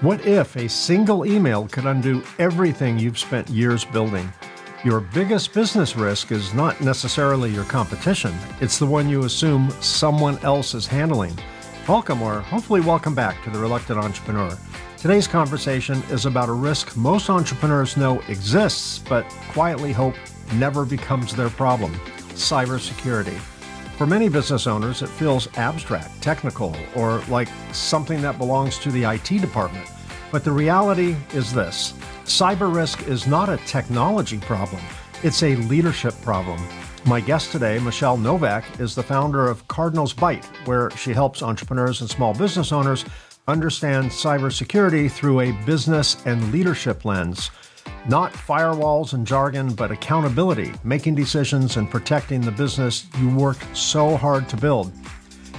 What if a single email could undo everything you've spent years building? Your biggest business risk is not necessarily your competition. It's the one you assume someone else is handling. Welcome, or hopefully welcome back to The Reluctant Entrepreneur. Today's conversation is about a risk most entrepreneurs know exists, but quietly hope never becomes their problem: cybersecurity. For many business owners, it feels abstract, technical, or like something that belongs to the IT department. But the reality is this: cyber risk is not a technology problem, it's a leadership problem. My guest today, Michele Novack, is the founder of CardinalsByte, where she helps entrepreneurs and small business owners understand cybersecurity through a business and leadership lens. Not firewalls and jargon, but accountability, making decisions, and protecting the business you worked so hard to build.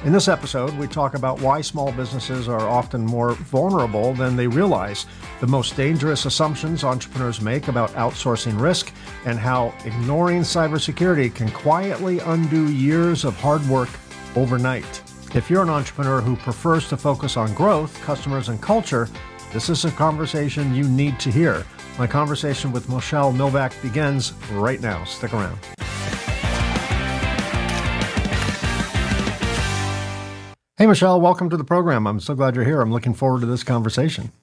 In this episode, we talk about why small businesses are often more vulnerable than they realize, the most dangerous assumptions entrepreneurs make about outsourcing risk, and how ignoring cybersecurity can quietly undo years of hard work overnight. If you're an entrepreneur who prefers to focus on growth, customers, and culture, this is a conversation you need to hear. My conversation with Michele Novack begins right now. Stick around. Hey, Michele, welcome to the program. I'm so glad you're here. I'm looking forward to this conversation.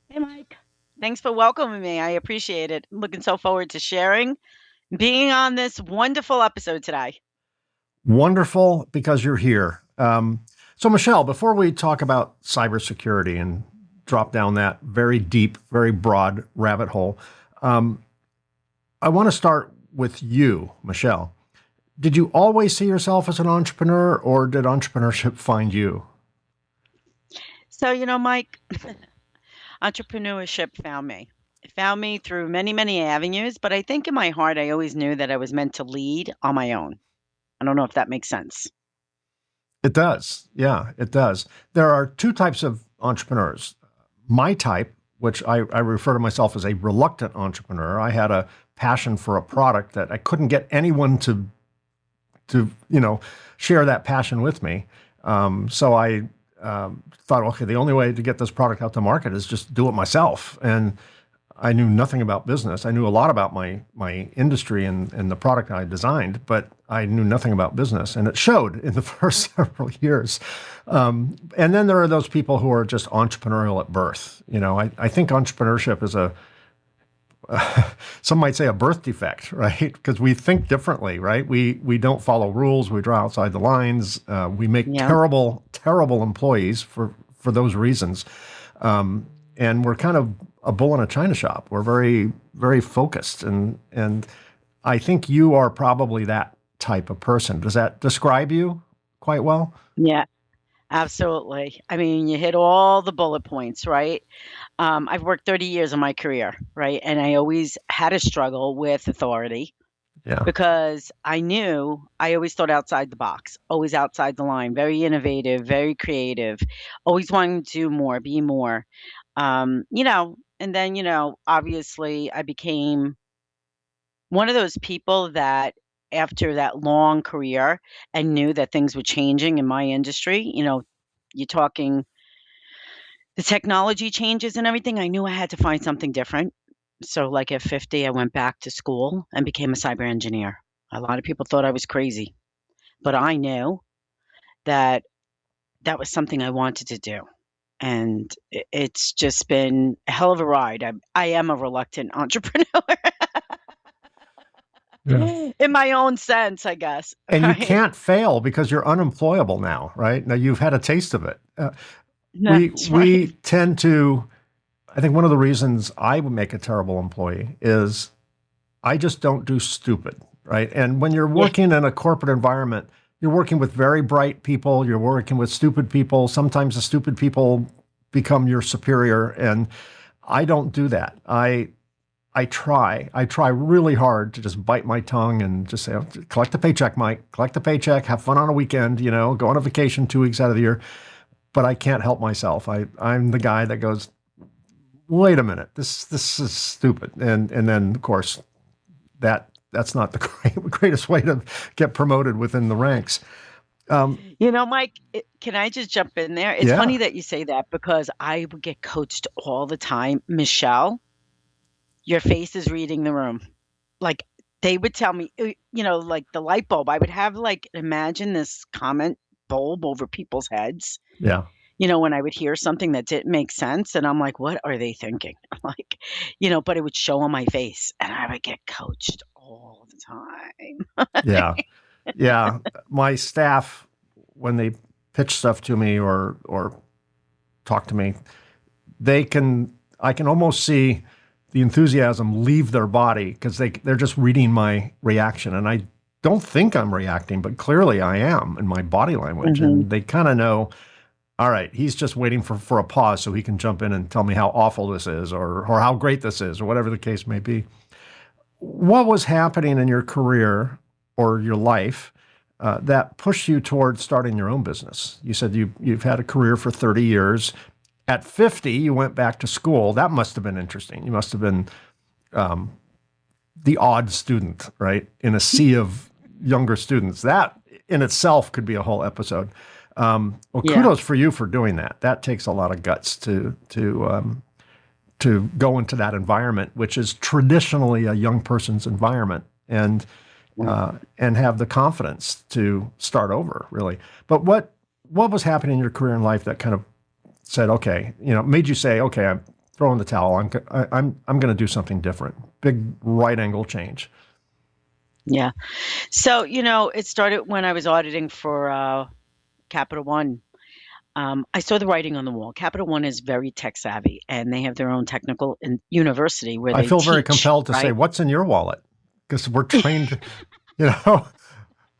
Hey, Mike. Thanks for welcoming me. I appreciate it. I'm looking so forward to sharing, being on this wonderful episode today. Wonderful, because you're here. So, Michele, before we talk about cybersecurity and drop down that very deep, very broad rabbit hole, I want to start with you, Michele. Did you always see yourself as an entrepreneur, or did entrepreneurship find you? So, Mike, entrepreneurship found me. It found me through many, many avenues, but I think in my heart, I always knew that I was meant to lead on my own. I don't know if that makes sense. It does. Yeah, it does. There are two types of entrepreneurs. My type, which I refer to myself as a reluctant entrepreneur. I had a passion for a product that I couldn't get anyone to share that passion with me. So I thought, okay, the only way to get this product out to market is just do it myself. And I knew nothing about business. I knew a lot about my industry and the product I designed, but I knew nothing about business. And it showed in the first several years. And then there are those people who are just entrepreneurial at birth. I think entrepreneurship is some might say a birth defect, right? Because we think differently, right? We don't follow rules. We draw outside the lines. We make terrible employees for those reasons. And we're kind of a bull in a china shop. We're very, very focused. And I think you are probably that type of person. Does that describe you quite well? Yeah, absolutely. I mean, you hit all the bullet points, right? I've worked 30 years in my career, right? And I always had a struggle with authority Yeah. because I always thought outside the box, always outside the line, very innovative, very creative, always wanting to do more, be more. And then, obviously I became one of those people that after that long career and knew that things were changing in my industry, you're talking the technology changes and everything. I knew I had to find something different. So, like at 50, I went back to school and became a cyber engineer. A lot of people thought I was crazy, but I knew that that was something I wanted to do. And it's just been a hell of a ride. I am a reluctant entrepreneur Yeah. in my own sense, I guess. And you Right? can't fail because you're unemployable now, right? Now you've had a taste of it. That's We right. tend to, I think one of the reasons I would make a terrible employee is I just don't do stupid, right? And when you're Yeah. working in a corporate environment, you're working with very bright people, you're working with stupid people. Sometimes the stupid people become your superior, and I don't do that. I try really hard to just bite my tongue and just say, "Oh, collect the paycheck, Mike, collect the paycheck, have fun on a weekend, go on a vacation 2 weeks out of the year." But I can't help myself. I'm the guy that goes, wait a minute, this is stupid. And then of course that's not the greatest way to get promoted within the ranks. Um, Mike, can I just jump in there? It's funny yeah, that you say that because I would get coached all the time. Michelle, your face is reading the room. Like they would tell me, like the light bulb. I would have like imagine this comment bulb over people's heads. yeah, When I would hear something that didn't make sense, and I'm like, what are they thinking? Like, but it would show on my face, and I would get coached all the time. yeah, yeah. My staff, when they pitch stuff to me or talk to me, I can almost see the enthusiasm leave their body because they're just reading my reaction, and I don't think I'm reacting, but clearly I am in my body language, Hmm. and they kind of know. All right, he's just waiting for a pause so he can jump in and tell me how awful this is or how great this is or whatever the case may be. What was happening in your career or your life that pushed you towards starting your own business? You said you've had a career for 30 years. At 50, you went back to school. That must have been interesting. You must have been the odd student, right, in a sea of younger students. That in itself could be a whole episode. Well, Yeah. kudos for you for doing that. That takes a lot of guts to go into that environment, which is traditionally a young person's environment, and have the confidence to start over, really. But what was happening in your career and life that kind of said, okay, made you say, okay, I'm throwing the towel. I'm going to do something different. Big right angle change. Yeah. So, it started when I was auditing for Capital One. I saw the writing on the wall. Capital One is very tech savvy, and they have their own technical university where I they feel very teach, compelled to say, right? what's in your wallet? Because we're trained, you know,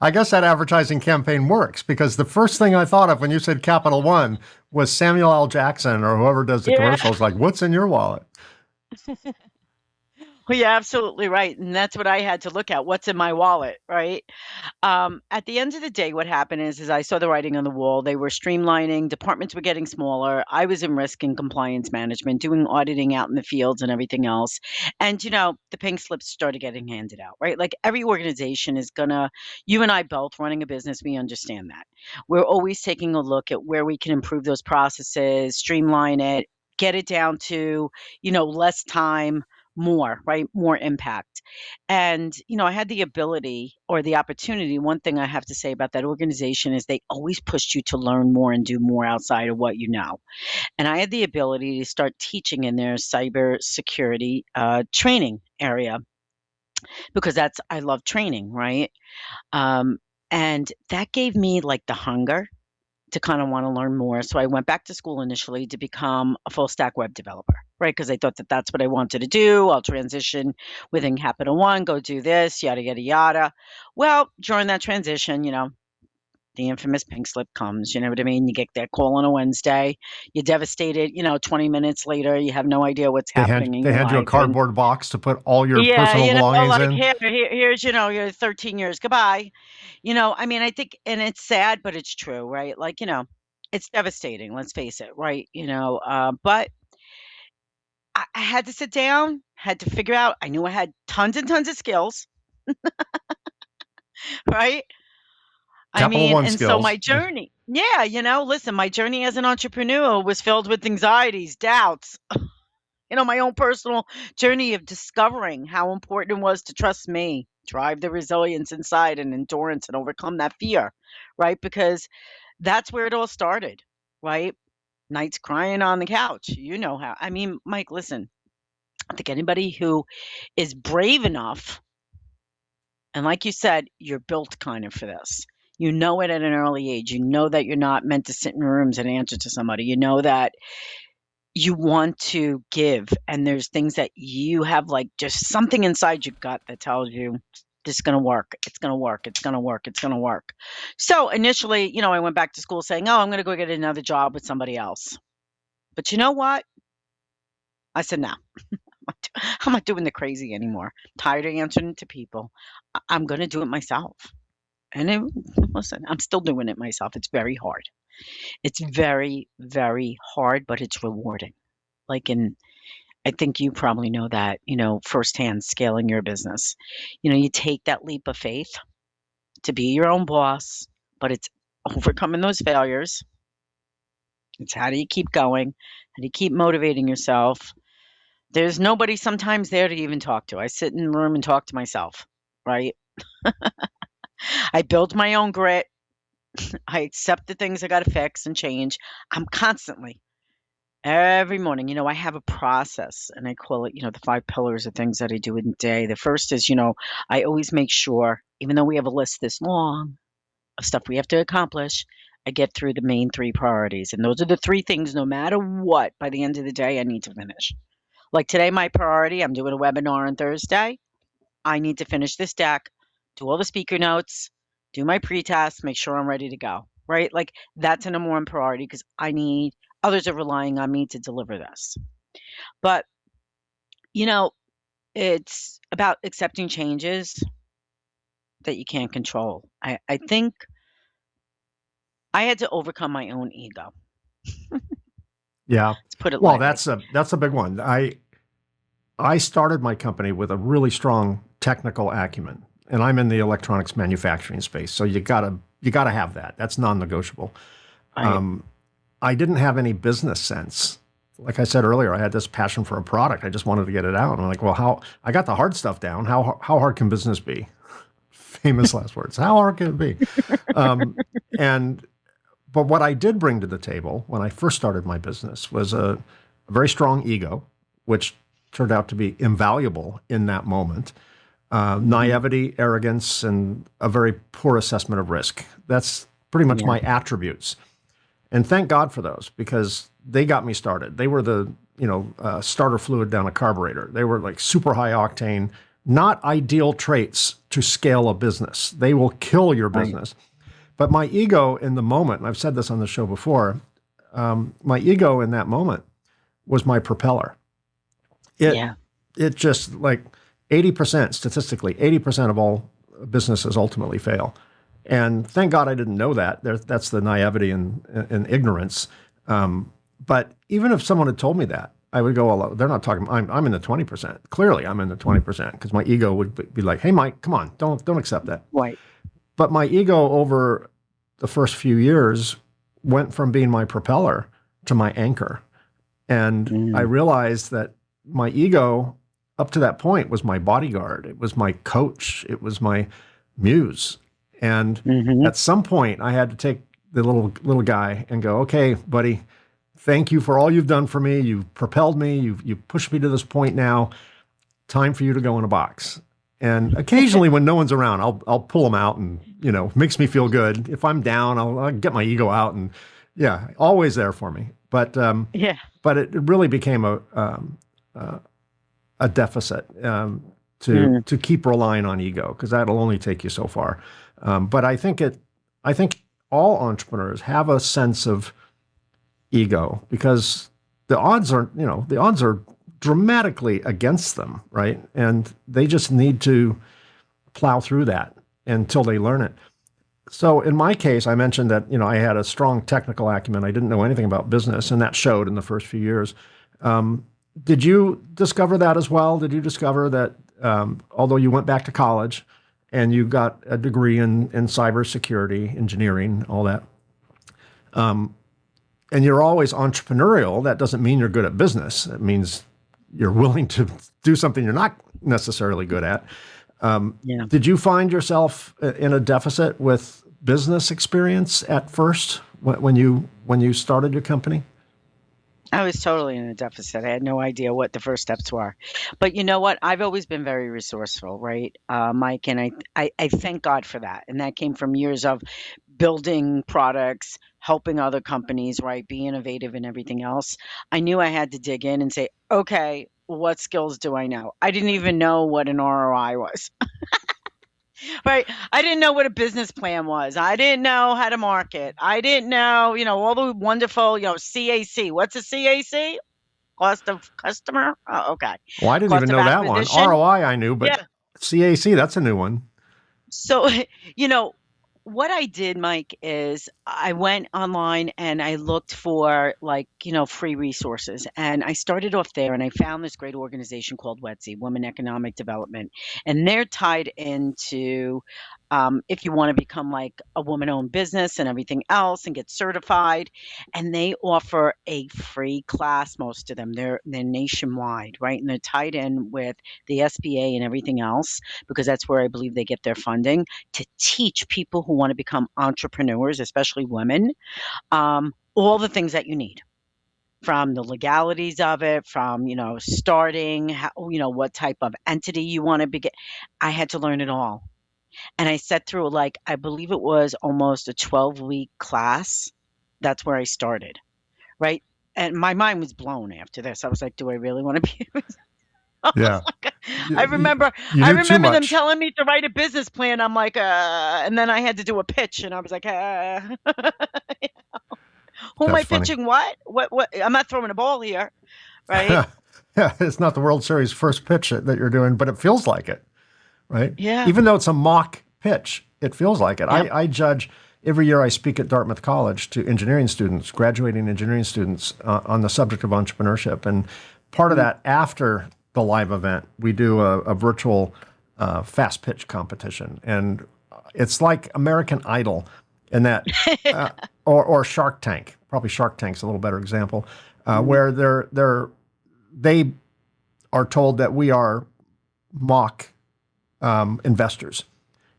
I guess that advertising campaign works because the first thing I thought of when you said Capital One was Samuel L. Jackson or whoever does the Yeah. commercials, like, what's in your wallet? Well, you're absolutely right. And that's what I had to look at. What's in my wallet, right? At the end of the day, what happened is I saw the writing on the wall. They were streamlining, departments were getting smaller. I was in risk and compliance management, doing auditing out in the fields and everything else. And, the pink slips started getting handed out, right? Like every organization is gonna, you and I both running a business, we understand that. We're always taking a look at where we can improve those processes, streamline it, get it down to, less time, more, right? More impact. And, I had the ability or the opportunity. One thing I have to say about that organization is they always pushed you to learn more and do more outside of what you know. And I had the ability to start teaching in their cybersecurity training area because I love training, right? Um, and that gave me like the hunger to kind of want to learn more. So I went back to school initially to become a full stack web developer, right? Because I thought that that's what I wanted to do. I'll transition within Capital One, go do this, yada, yada, yada. Well, during that transition, the infamous pink slip comes. You know what I mean? You get that call on a Wednesday. You're devastated. 20 minutes later, you have no idea what's happening in They your hand you a life. And cardboard box to put all your yeah, personal belongings like in. here's, your 13 years. Goodbye. I mean, I think, and it's sad, but it's true, right? Like, it's devastating. Let's face it, right? But I had to sit down, had to figure out. I knew I had tons and tons of skills, right? I Capital mean, One and so my skills. journey, yeah, listen, my journey as an entrepreneur was filled with anxieties, doubts, my own personal journey of discovering how important it was to trust me, drive the resilience inside and endurance and overcome that fear, right? Because that's where it all started, right? Nights crying on the couch. You know how. I mean, Mike, listen, I think anybody who is brave enough, and like you said, you're built kind of for this. You know it at an early age. You know that you're not meant to sit in rooms and answer to somebody. You know that you want to give, and there's things that you have, like just something inside your gut that tells you this is going to work. It's going to work. It's going to work. It's going to work. So initially, I went back to school saying, oh, I'm going to go get another job with somebody else. But you know what? I said, no, I'm not doing the crazy anymore. Tired of answering to people. I'm going to do it myself. And listen, I'm still doing it myself. It's very hard. It's very, very hard, but it's rewarding. Like in I think you probably know that, firsthand scaling your business. You take that leap of faith to be your own boss, but it's overcoming those failures. It's how do you keep going? How do you keep motivating yourself? There's nobody sometimes there to even talk to. I sit in the room and talk to myself, right? I build my own grit. I accept the things I got to fix and change. I'm constantly, every morning, I have a process and I call it, the 5 pillars of things that I do in a day. The first is, I always make sure, even though we have a list this long of stuff we have to accomplish, I get through the main 3 priorities. And those are the 3 things, no matter what, by the end of the day, I need to finish. Like today, my priority, I'm doing a webinar on Thursday. I need to finish this deck, do all the speaker notes, do my pre-test, make sure I'm ready to go, right? Like that's a number one priority because others are relying on me to deliver this. But, you know, it's about accepting changes that you can't control. I think I had to overcome my own ego. Yeah. Let's put it Well, lightly. that's a big one. I started my company with a really strong technical acumen, and I'm in the electronics manufacturing space, so you gotta have that. That's non-negotiable. Right. I didn't have any business sense. Like I said earlier, I had this passion for a product. I just wanted to get it out. And I'm like, well, how I got the hard stuff down. How hard can business be? Famous last words. How hard can it be? And but what I did bring to the table when I first started my business was a very strong ego, which turned out to be invaluable in that moment. Naivety, arrogance, and a very poor assessment of risk. That's pretty much Yeah. my attributes. And thank God for those because they got me started. They were the starter fluid down a carburetor. They were like super high octane, not ideal traits to scale a business. They will kill your Right. business. But my ego in the moment, and I've said this on the show before, my ego in that moment was my propeller. Yeah. It just like 80%, statistically, 80% of all businesses ultimately fail. And thank God I didn't know that. That's the naivety and ignorance. But even if someone had told me that, I would go, well, they're not talking, I'm in the 20%. Clearly, I'm in the 20% because my ego would be like, hey, Mike, come on, don't accept that. Right. But my ego over the first few years went from being my propeller to my anchor. And I realized that my ego up to that point was my bodyguard. It was my coach. It was my muse. And Mm-hmm. at some point I had to take the little guy and go, okay, buddy, thank you for all you've done for me. You've propelled me. You've pushed me to this point now. Time for you to go in a box. And occasionally when no one's around, I'll pull them out and, makes me feel good. If I'm down, I'll get my ego out and yeah, always there for me. But Yeah. it really became a deficit to keep relying on ego because that'll only take you so far. But I think all entrepreneurs have a sense of ego because the odds are dramatically against them, right? And they just need to plow through that until they learn it. So in my case, I mentioned that I had a strong technical acumen. I didn't know anything about business, and that showed in the first few years. Did you discover that as well? Did you discover that although you went back to college and you got a degree in cybersecurity, engineering, all that, and you're always entrepreneurial, that doesn't mean you're good at business. It means you're willing to do something you're not necessarily good at. Yeah. Did you find yourself in a deficit with business experience at first when you started your company? I was totally in a deficit. I had no idea what the first steps were. But you know what? I've always been very resourceful, right, Mike? And I thank God for that. And that came from years of building products, helping other companies, right, be innovative and everything else. I knew I had to dig in and say, okay, what skills do I know? I didn't even know what an ROI was. Right. I didn't know what a business plan was. I didn't know how to market. I didn't know, all the wonderful, CAC. What's a CAC? Cost of customer? Oh, okay. Well, I didn't even Cost of know that one. acquisition? ROI I knew, but Yeah. CAC, that's a new one. So, you know, what I did, Mike, is I went online and I looked for like, free resources. And I started off there and I found this great organization called WETSI, Women Economic Development. And they're tied into if you want to become like a woman owned business and everything else and get certified. And they offer a free class, most of them. They're nationwide, right? And they're tied in with the SBA and everything else because that's where I believe they get their funding to teach people who want to become entrepreneurs, especially women, all the things that you need from the legalities of it, from, starting, how, what type of entity you want to begin. I had to learn it all. And I sat through, like, I believe it was almost a 12-week class. That's where I started, right? And my mind was blown after this. I was like, do I really want to be? I was Yeah. like, I You, you, remember, you I do too remember them much. telling me to write a business plan. I'm like, and then I had to do a pitch, and I was like, who am That's I funny. pitching? What? I'm not throwing a ball here, right? Yeah, it's not the World Series first pitch that you're doing, but it feels like it, right? Yeah. Even though it's a mock pitch, it feels like it. Yep. I judge every year I speak at Dartmouth College to engineering students, graduating engineering students on the subject of entrepreneurship. And part of Mm. that, after the live event, we do a virtual fast pitch competition. And it's like American Idol in that, or Shark Tank. Probably Shark Tank's a little better example, Mm. where they are told that we are mock investors,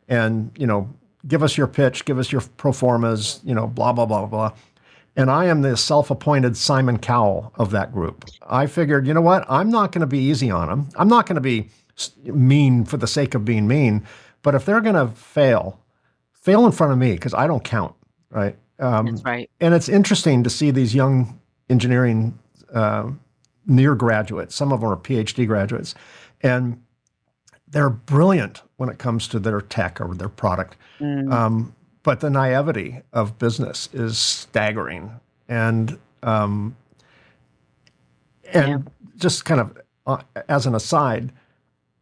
and give us your pitch, give us your pro formas, blah blah blah blah. And I am the self-appointed Simon Cowell of that group. I figured, you know what? I'm not going to be easy on them. I'm not going to be mean for the sake of being mean. But if they're going to fail in front of me because I don't count, right? That's right. And it's interesting to see these young engineering near graduates. Some of them are PhD graduates, and they're brilliant when it comes to their tech or their product. Mm. But the naivety of business is staggering. And Yeah. and just kind of as an aside,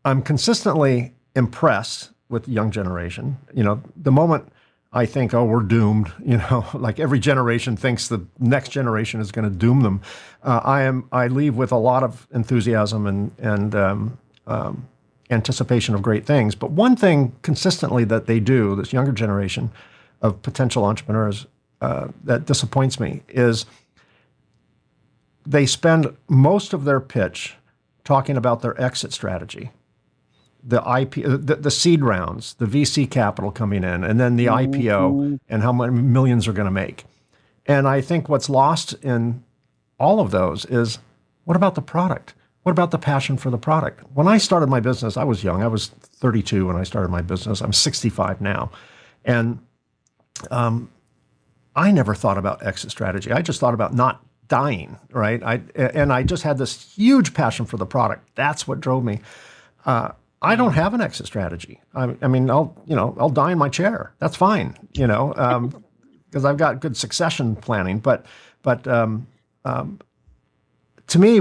I'm consistently impressed with the young generation. The moment I think, oh, we're doomed, like every generation thinks the next generation is going to doom them. I leave with a lot of enthusiasm and anticipation of great things. But one thing consistently that they do, this younger generation of potential entrepreneurs, that disappoints me is they spend most of their pitch talking about their exit strategy, the the seed rounds, the VC capital coming in, and then the IPO Mhm. and how many millions are going to make. And I think what's lost in all of those is, what about the product? What about the passion for the product? When I started my business, I was young. I was 32 when I started my business. I'm 65 now. And I never thought about exit strategy. I just thought about not dying, right? I just had this huge passion for the product. That's what drove me. I don't Yeah. have an exit strategy. I mean, I'll die in my chair. That's fine, because I've got good succession planning. But to me,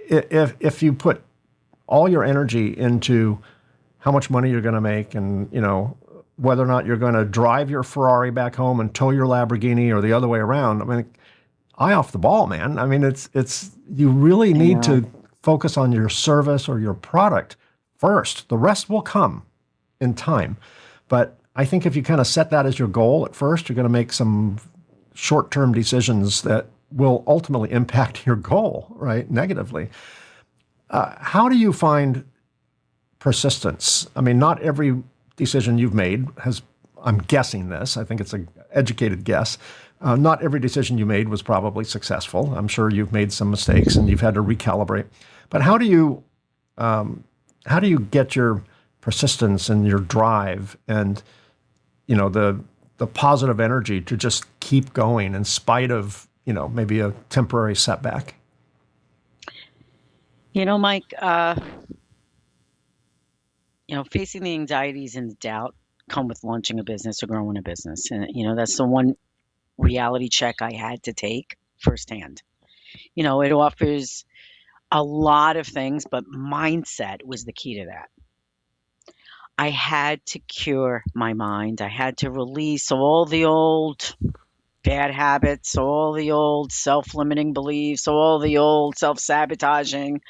if you put all your energy into how much money you're going to make, and whether or not you're going to drive your Ferrari back home and tow your Lamborghini, or the other way around, I mean, eye off the ball, man. I mean, it's you really I need know. to focus on your service or your product first. The rest will come in time. But I think if you kind of set that as your goal at first, you're going to make some short-term decisions that will ultimately impact your goal, right, negatively. How do you find persistence? I mean, not every decision you've made has, I'm guessing this, I think it's an educated guess. Not every decision you made was probably successful. I'm sure you've made some mistakes and you've had to recalibrate. But how do you get your persistence and your drive and the positive energy to just keep going in spite of maybe a temporary setback? Mike, facing the anxieties and the doubt come with launching a business or growing a business. And, that's the one reality check I had to take firsthand. It offers a lot of things, but mindset was the key to that. I had to cure my mind. I had to release all the old bad habits, all the old self-limiting beliefs, all the old self-sabotaging,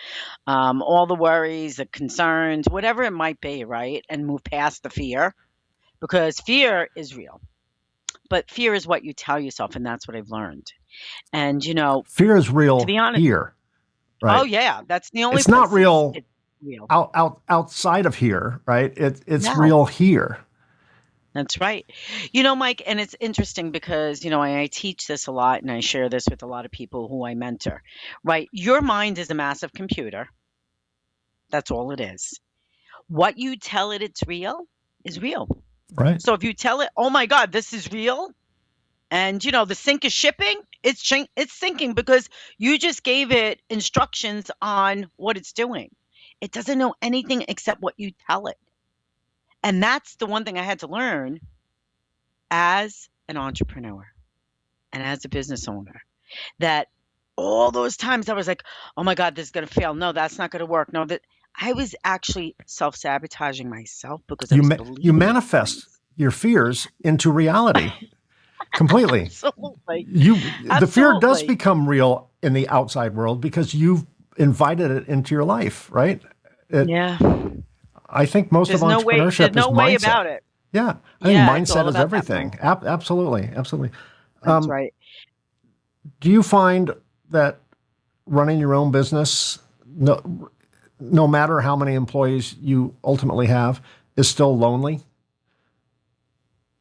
all the worries, the concerns, whatever it might be, right? And move past the fear because fear is real. But fear is what you tell yourself, and that's what I've learned. And, Fear is to real be honest, here, oh, right? yeah, that's the only It's not place real it's real. outside of here, right? It's No, real here. that's right. Mike, and it's interesting because, I teach this a lot and I share this with a lot of people who I mentor, right? Your mind is a massive computer. That's all it is. What you tell it it's real is real. Right. So if you tell it, "Oh my god, this is real," and the sink is shipping, it's sinking because you just gave it instructions on what it's doing. It doesn't know anything except what you tell it. And that's the one thing I had to learn as an entrepreneur and as a business owner, that all those times I was like, "Oh my god, this is going to fail. No, that's not going to work. No, that." I was actually self-sabotaging myself because I was You believing those manifest things. your fears into reality completely. Absolutely. The fear does Absolutely. become real in the outside world because you've invited it into your life, right? It, Yeah. I think most of There's entrepreneurship is no way mindset. about it. Yeah, I think Yeah, it's mindset all is about that everything. mindset. Absolutely, absolutely. That's right. Do you find that running your own business, no matter how many employees you ultimately have, is still lonely?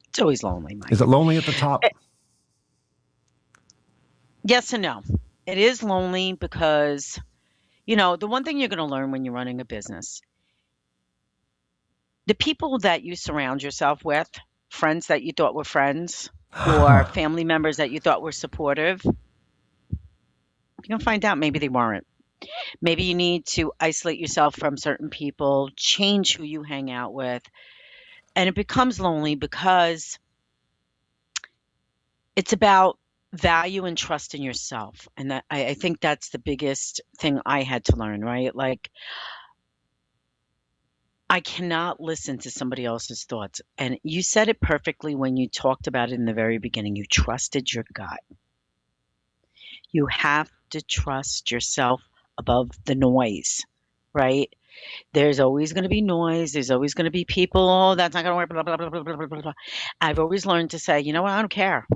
It's always lonely, Is it Mike. lonely at the top? Eh, yes and no. It is lonely because, the one thing you're going to learn when you're running a business, the people that you surround yourself with, friends that you thought were friends, or family members that you thought were supportive, you're going to find out maybe they weren't. Maybe you need to isolate yourself from certain people, change who you hang out with. And it becomes lonely because it's about value and trust in yourself. And that I think that's the biggest thing I had to learn, right? Like, I cannot listen to somebody else's thoughts. And you said it perfectly when you talked about it in the very beginning. You trusted your gut. You have to trust yourself above the noise, right? There's always gonna be noise, there's always gonna be people, "Oh, that's not gonna work, blah, blah, blah, blah, blah, blah, blah, blah." I've always learned to say, "You know what? I don't care.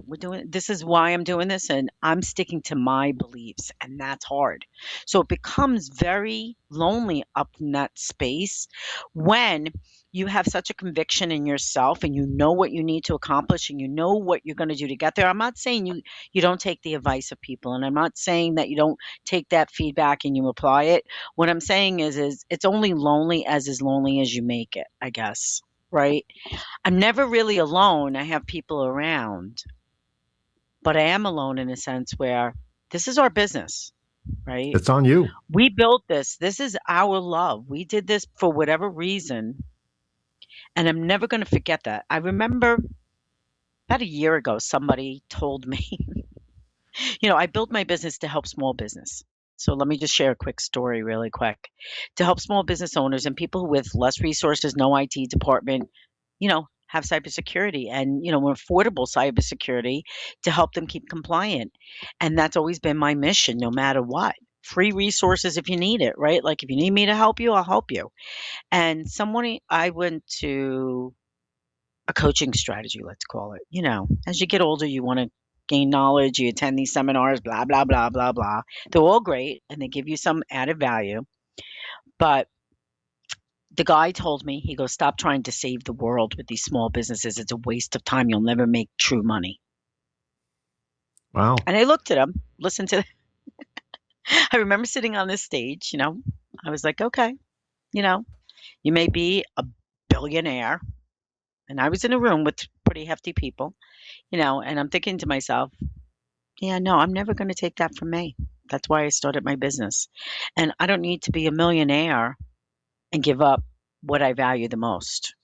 This is why I'm doing this, and I'm sticking to my beliefs," and that's hard. So it becomes very lonely up in that space when you have such a conviction in yourself and you know what you need to accomplish and you know what you're gonna do to get there. I'm not saying you don't take the advice of people, and I'm not saying that you don't take that feedback and you apply it. What I'm saying is it's only lonely as lonely as you make it, I guess, right? I'm never really alone. I have people around, but I am alone in a sense where this is our business, right? It's on you. We built this. This is our love. We did this for whatever reason, and I'm never going to forget that. I remember about a year ago, somebody told me, I built my business to help small business. So let me just share a quick story really quick. To help small business owners and people with less resources, no IT department, have cybersecurity and, an affordable cybersecurity to help them keep compliant. And that's always been my mission, no matter what. Free resources if you need it, right? Like if you need me to help you, I'll help you. And I went to a coaching strategy, let's call it. As you get older, you want to gain knowledge, you attend these seminars, blah, blah, blah, blah, blah. They're all great and they give you some added value. But the guy told me, he goes, "Stop trying to save the world with these small businesses. It's a waste of time. You'll never make true money." Wow. And I looked at him, listened to, I remember sitting on this stage, I was like, okay, you know, you may be a billionaire. And I was in a room with pretty hefty people, and I'm thinking to myself, yeah, no, I'm never going to take that from me. That's why I started my business. And I don't need to be a millionaire and give up what I value the most.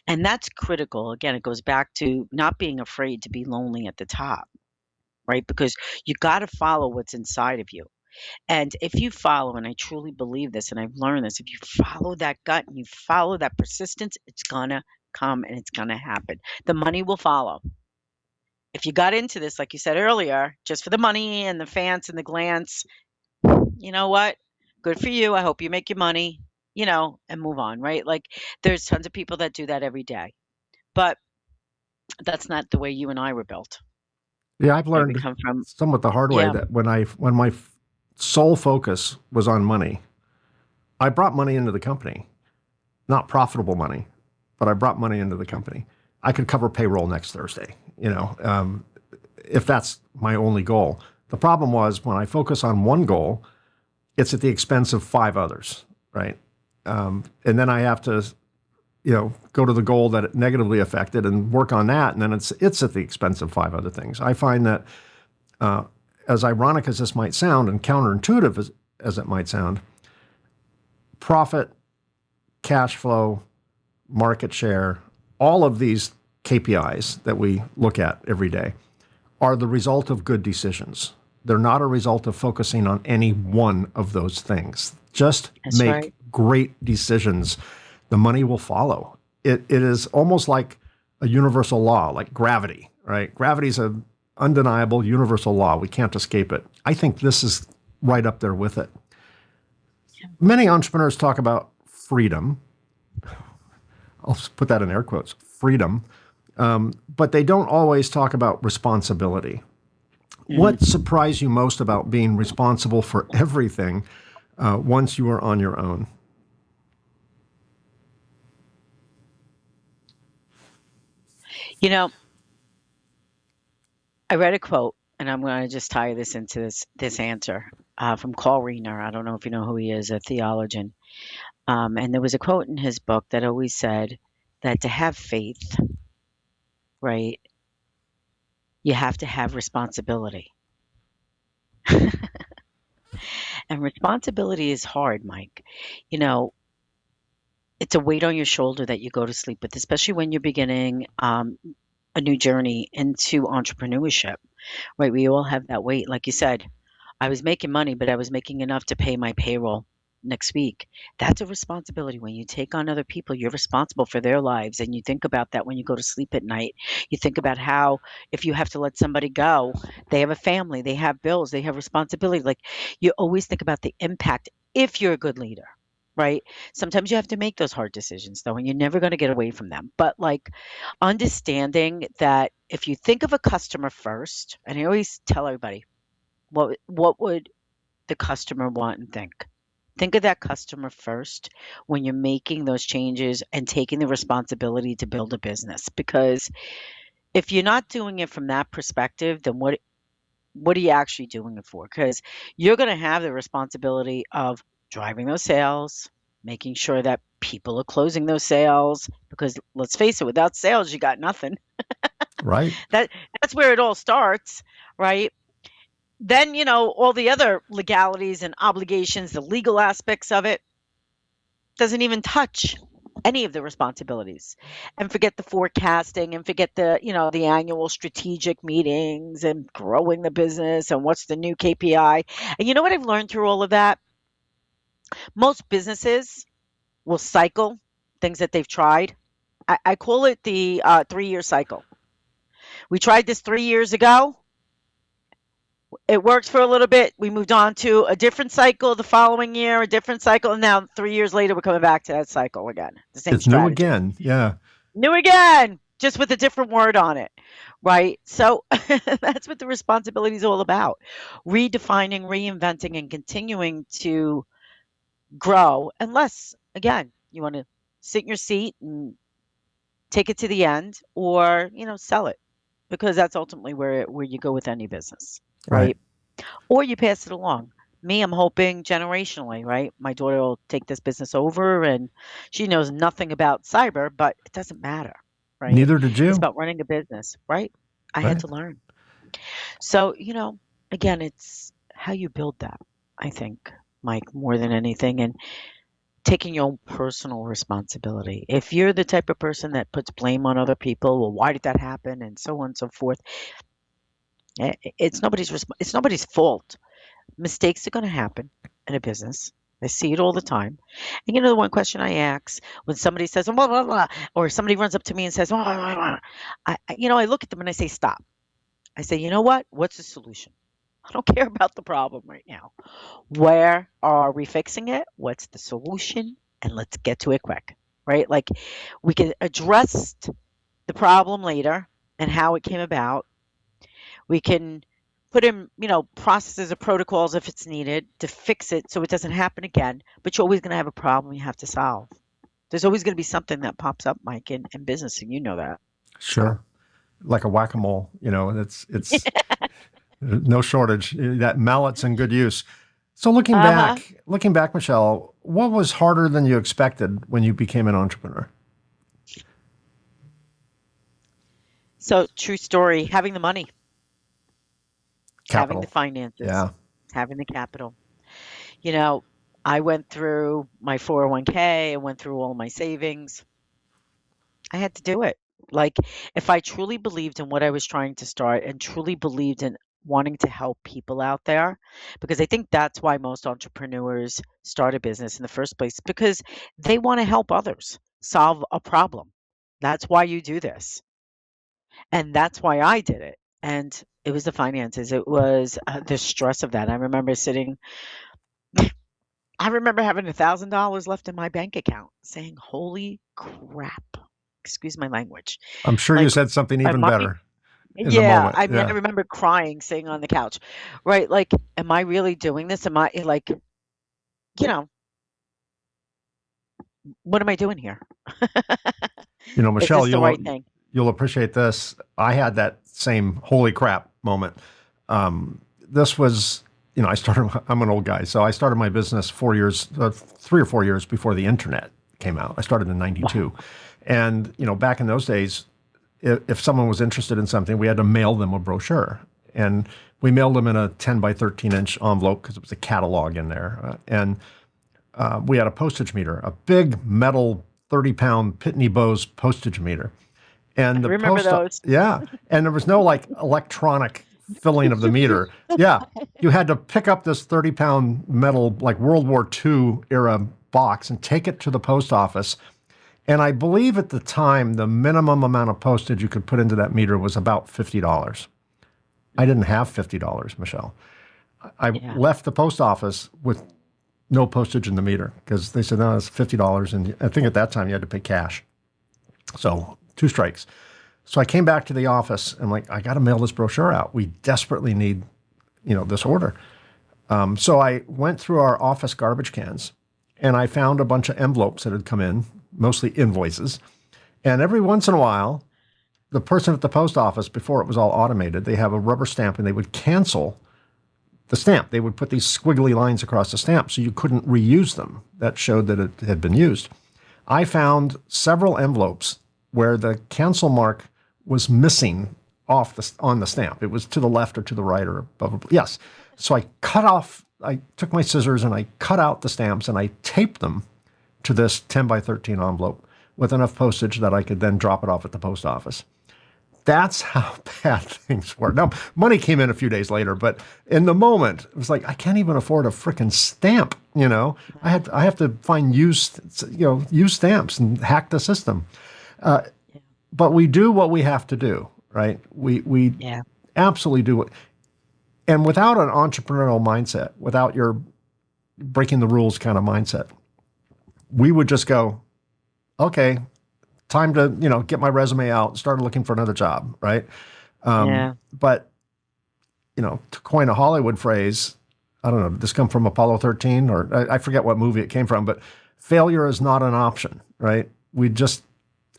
And that's critical. Again, it goes back to not being afraid to be lonely at the top, right? Because you got to follow what's inside of you. And if you follow, and I truly believe this, and I've learned this, if you follow that gut and you follow that persistence, it's gonna come and it's gonna happen. The money will follow. If you got into this, like you said earlier, just for the money and the fans and the glance, you know what? Good for you. I hope you make your money, and move on, right? Like there's tons of people that do that every day. But that's not the way you and I were built, Yeah, I've right? We learned come from, somewhat the hard way yeah, that when my sole focus was on money, I brought money into the company, not profitable money, but I brought money into the company. I could cover payroll next Thursday, if that's my only goal. The problem was when I focus on one goal, it's at the expense of five others, right? And then I have to, go to the goal that it negatively affected and work on that, and then it's at the expense of five other things. I find that, as ironic as this might sound and counterintuitive as it might sound, profit, cash flow, market share, all of these KPIs that we look at every day are the result of good decisions. They're not a result of focusing on any one of those things. Just that's make right. great decisions. The money will follow. It is almost like a universal law, like gravity, right? Gravity is an undeniable universal law. We can't escape it. I think this is right up there with it. Many entrepreneurs talk about freedom. I'll put that in air quotes, freedom. But they don't always talk about responsibility. What Mhm. surprised you most about being responsible for everything once you are on your own? You know, I read a quote, and I'm going to just tie this into this answer from Carl Reiner. I don't know if you know who he is, a theologian. And there was a quote in his book that always said that to have faith, right, you have to have responsibility. And responsibility is hard, Mike. You know, it's a weight on your shoulder that you go to sleep with, especially when you're beginning a new journey into entrepreneurship, right? We all have that weight. Like you said, I was making money, but I was making enough to pay my payroll next week. That's a responsibility. When you take on other people, you're responsible for their lives. And you think about that when you go to sleep at night. You think about how, if you have to let somebody go, they have a family, they have bills, they have responsibility. Like you always think about the impact if you're a good leader. Right. Sometimes you have to make those hard decisions, though, and you're never going to get away from them. But like understanding that if you think of a customer first, and I always tell everybody, what would the customer want and think? Think of that customer first when you're making those changes and taking the responsibility to build a business. Because if you're not doing it from that perspective, then what are you actually doing it for? Because you're going to have the responsibility of driving those sales, making sure that people are closing those sales. Because let's face it, without sales, you got nothing. Right. That that's where it all starts, right? Then, all the other legalities and obligations, the legal aspects of it, doesn't even touch any of the responsibilities. And forget the forecasting and forget the annual strategic meetings and growing the business and what's the new KPI. And you know what I've learned through all of that? Most businesses will cycle things that they've tried. I call it the 3-year cycle. We tried this 3 years ago. It worked for a little bit. We moved on to a different cycle the following year, a different cycle, and now 3 years later, we're coming back to that cycle again. The same It's new strategy. again. Yeah. New again, just with a different word on it, right? So that's what the responsibility is all about. Redefining, reinventing, and continuing to grow, unless, again, you want to sit in your seat and take it to the end or, sell it because that's ultimately where you go with any business, Right. right? Or you pass it along. Me, I'm hoping generationally, right? My daughter will take this business over and she knows nothing about cyber, but it doesn't matter, right? Neither did It's you. about running a business, right? I had Right. to learn. So, again, it's how you build that, I think, Mike, more than anything, and taking your own personal responsibility. If you're the type of person that puts blame on other people, well, why did that happen, and so on and so forth, it's nobody's fault. Mistakes are going to happen in a business. I see it all the time. And the one question I ask when somebody says, blah, blah, blah, or somebody runs up to me and says, blah, blah, blah, blah, I look at them and I say, stop. I say, you know what? What's the solution? I don't care about the problem right now. Where are we fixing it? What's the solution? And let's get to it quick, right? Like we can address the problem later and how it came about. We can put in, processes or protocols if it's needed to fix it so it doesn't happen again. But you're always going to have a problem you have to solve. There's always going to be something that pops up, Mike, in business, and you know that. So, Sure. Like a whack-a-mole, it's no shortage. That mallet's in good use. So uh huh. looking back, Michelle, what was harder than you expected when you became an entrepreneur? So, true story, having the money, having the Capital. finances, Yeah. having the capital. You know, I went through my 401k, I went through all my savings. I had to do it. Like, if I truly believed in what I was trying to start and truly believed in wanting to help people out there, because I think that's why most entrepreneurs start a business in the first place, because they want to help others solve a problem. That's why you do this. And that's why I did it. And it was the finances, it was the stress of that. I remember having $1,000 left in my bank account saying, holy crap. Excuse my language. I'm sure you Like, said something am even I better in the yeah, moment. I mean, I Yeah. remember crying sitting on the couch, right? Like, am I really doing this? Am I like, you know, what am I doing here? Is Michelle, this the right thing? you'll appreciate this. I had that same holy crap moment. This was, I started. I'm an old guy, so I started my business 4 years, 3 or 4 years before the internet came out. I started in '92, Wow. and back in those days, if someone was interested in something, we had to mail them a brochure, and we mailed them in a 10 by 13-inch envelope because it was a catalog in there, and we had a postage meter, a big metal 30-pound Pitney Bowes postage meter. I And remember those. yeah. And there was no like electronic filling of the meter. Yeah. You had to pick up this 30-pound metal, like World War II era box and take it to the post office. And I believe at the time, the minimum amount of postage you could put into that meter was about $50. I didn't Mhm. have $50, Michelle. I Yeah. left the post office with no postage in the meter because they said, no, it's $50. And I think at that time you had to pay cash. So two strikes. So I came back to the office and like, I got to mail this brochure out. We desperately need, this order. So I went through our office garbage cans and I found a bunch of envelopes that had come in, mostly invoices. And every once in a while, the person at the post office, before it was all automated, they have a rubber stamp and they would cancel the stamp. They would put these squiggly lines across the stamp so you couldn't reuse them. That showed that it had been used. I found several envelopes where the cancel mark was missing on the stamp. It was to the left or to the right or above. Yes. So I took my scissors and I cut out the stamps and I taped them to this 10 by 13 envelope with enough postage that I could then drop it off at the post office. That's how bad things were. Now, money came in a few days later, but in the moment, it was like I can't even afford a freaking stamp. I have to find used stamps and hack the system. Yeah. But we do what we have to do, right? We Yeah. absolutely do it. And without an entrepreneurial mindset, without your breaking the rules kind of mindset, we would just go, okay, time to get my resume out and start looking for another job, right? Yeah. But to coin a Hollywood phrase, I don't know, did this come from Apollo 13 or I forget what movie it came from, but failure is not an option, right? We just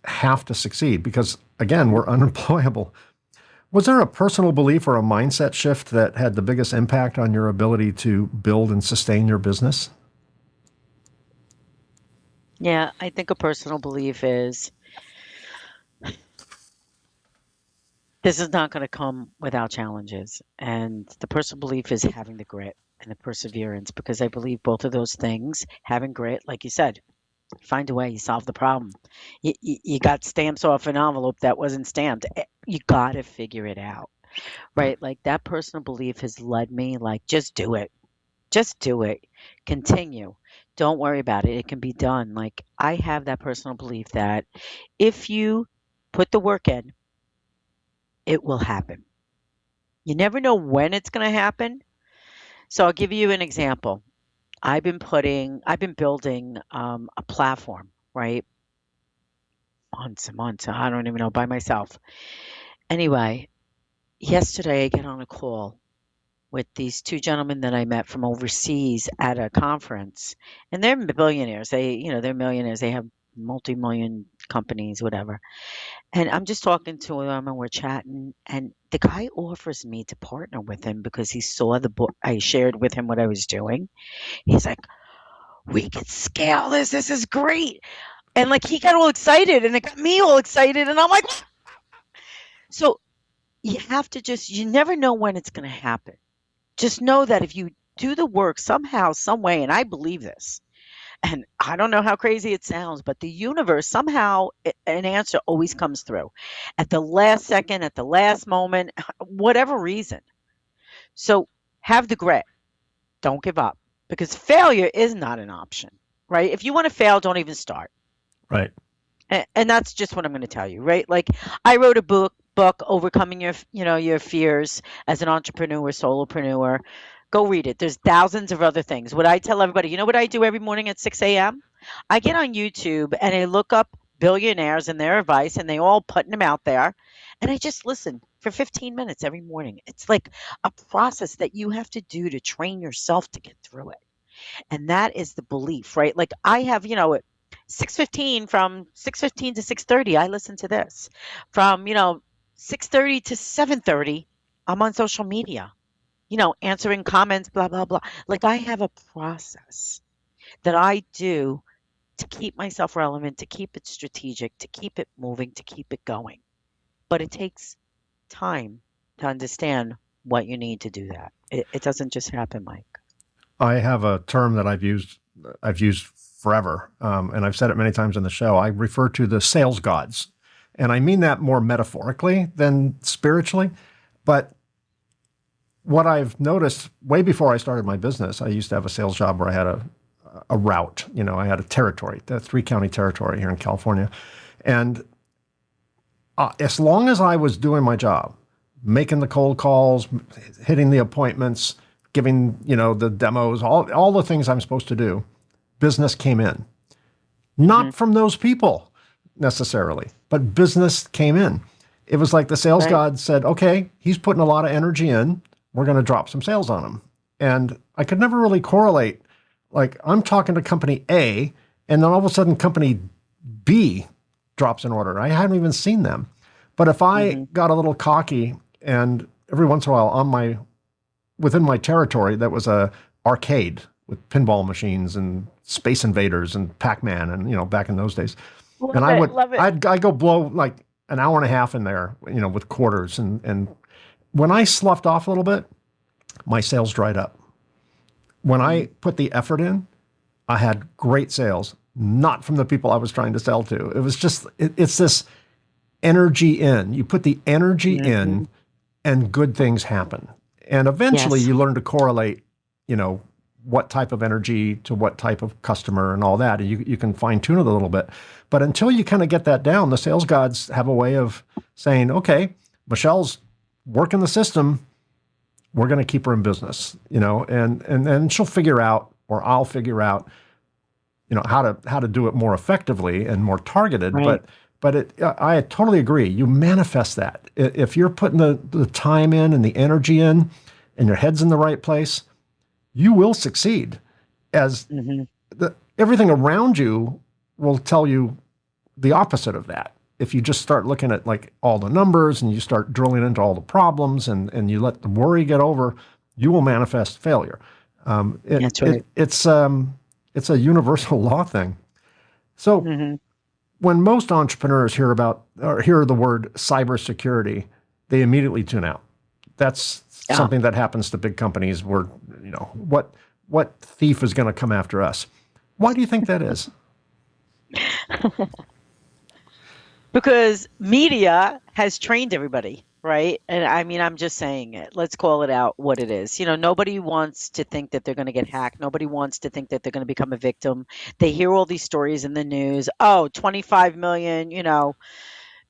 have to succeed because, again, we're unemployable. Was there a personal belief or a mindset shift that had the biggest impact on your ability to build and sustain your business? Yeah. I think a personal belief is this is not going to come without challenges. And the personal belief is having the grit and the perseverance because I believe both of those things, having grit, like you said, find a way, you solve the problem. You got stamps off an envelope that wasn't stamped. You got to figure it out, right? Like that personal belief has led me, like, just do it. Just do it. Continue. Don't worry about it. It can be done. Like, I have that personal belief that if you put the work in, it will happen. You never know when it's going to happen. So I'll give you an example. I've been building a platform, right? Months and months. I don't even know by myself. Anyway, yesterday I get on a call with these two gentlemen that I met from overseas at a conference, and they're billionaires. They're millionaires. They have multi-million companies, whatever. And I'm just talking to them, and we're chatting, and the guy offers me to partner with him because he saw the book. I shared with him what I was doing. He's like, "We could scale this. This is great." And like he got all excited, and it got me all excited, and I'm like, so you never know when it's going to happen. Just know that if you do the work somehow, some way, and I believe this, and I don't know how crazy it sounds, but the universe somehow an answer always comes through at the last second, at the last moment, whatever reason. So have the grit. Don't give up because failure is not an option, right? If you want to fail, don't even start. Right. And that's just what I'm going to tell you, right? Like I wrote a book overcoming your fears as an entrepreneur, solopreneur. Go read it. There's thousands of other things. What I tell everybody, you know what I do every morning at 6 a.m.? I get on YouTube and I look up billionaires and their advice, and they all putting them out there, and I just listen for 15 minutes every morning. It's like a process that you have to do to train yourself to get through it. And that is the belief, right? Like I have, at 6:15, from 6:15 to 6:30, I listen to this. From, 6:30 to 7:30, I'm on social media, answering comments, blah blah blah. Like I have a process that I do to keep myself relevant, to keep it strategic, to keep it moving, to keep it going. But it takes time to understand what you need to do that. It doesn't just happen, Mike. I have a term that I've used forever, and I've said it many times in the show. I refer to the sales gods, and I mean that more metaphorically than spiritually. But what I've noticed way before I started my business, I used to have a sales job where I had a route. I had a territory, the 3-county territory here in California, and as long as I was doing my job, making the cold calls, hitting the appointments, giving the demos, all the things I'm supposed to do, business came in. Hmm. Not from those people necessarily, but business came in. It was like the sales Right. god said, okay, he's putting a lot of energy in. We're going to drop some sales on him. And I could never really correlate. Like I'm talking to company A, and then all of a sudden company B drops an order. I hadn't even seen them. But if I Hmm. got a little cocky and every once in a while within my territory, that was a arcade with pinball machines and Space Invaders and Pac-Man, and back in those days. And Love it. Love it. I'd go blow like an hour and a half in there, with quarters, and when I sloughed off a little bit, my sales dried up. When I Mm. put the effort in, I had great sales, not from the people I was trying to sell to. It was just it's this energy in. You put the energy Hmm. in, and good things happen. And eventually Yes. you learn to correlate, what type of energy to what type of customer and all that. And you can fine tune it a little bit. But until you kind of get that down, the sales gods have a way of saying, okay, Michelle's working the system. We're going to keep her in business, and then she'll figure out, or I'll figure out, how to do it more effectively and more targeted. Right. I totally agree. You manifest that if you're putting the time in and the energy in, and your head's in the right place, you will succeed. As Hmm. everything around you will tell you the opposite of that. If you just start looking at like all the numbers and you start drilling into all the problems, and you let the worry get over, you will manifest failure. Um, it, That's right. it, it's um, it's a universal law thing. So Hmm. when most entrepreneurs hear about or hear the word cybersecurity, they immediately tune out. That's Yeah. something that happens to big companies where, what thief is going to come after us? Why do you think that is? Because media has trained everybody. right? And I mean, I'm just saying it. Let's call it out what it is. Nobody wants to think that they're going to get hacked. Nobody wants to think that they're going to become a victim. They hear all these stories in the news. Oh, 25 million,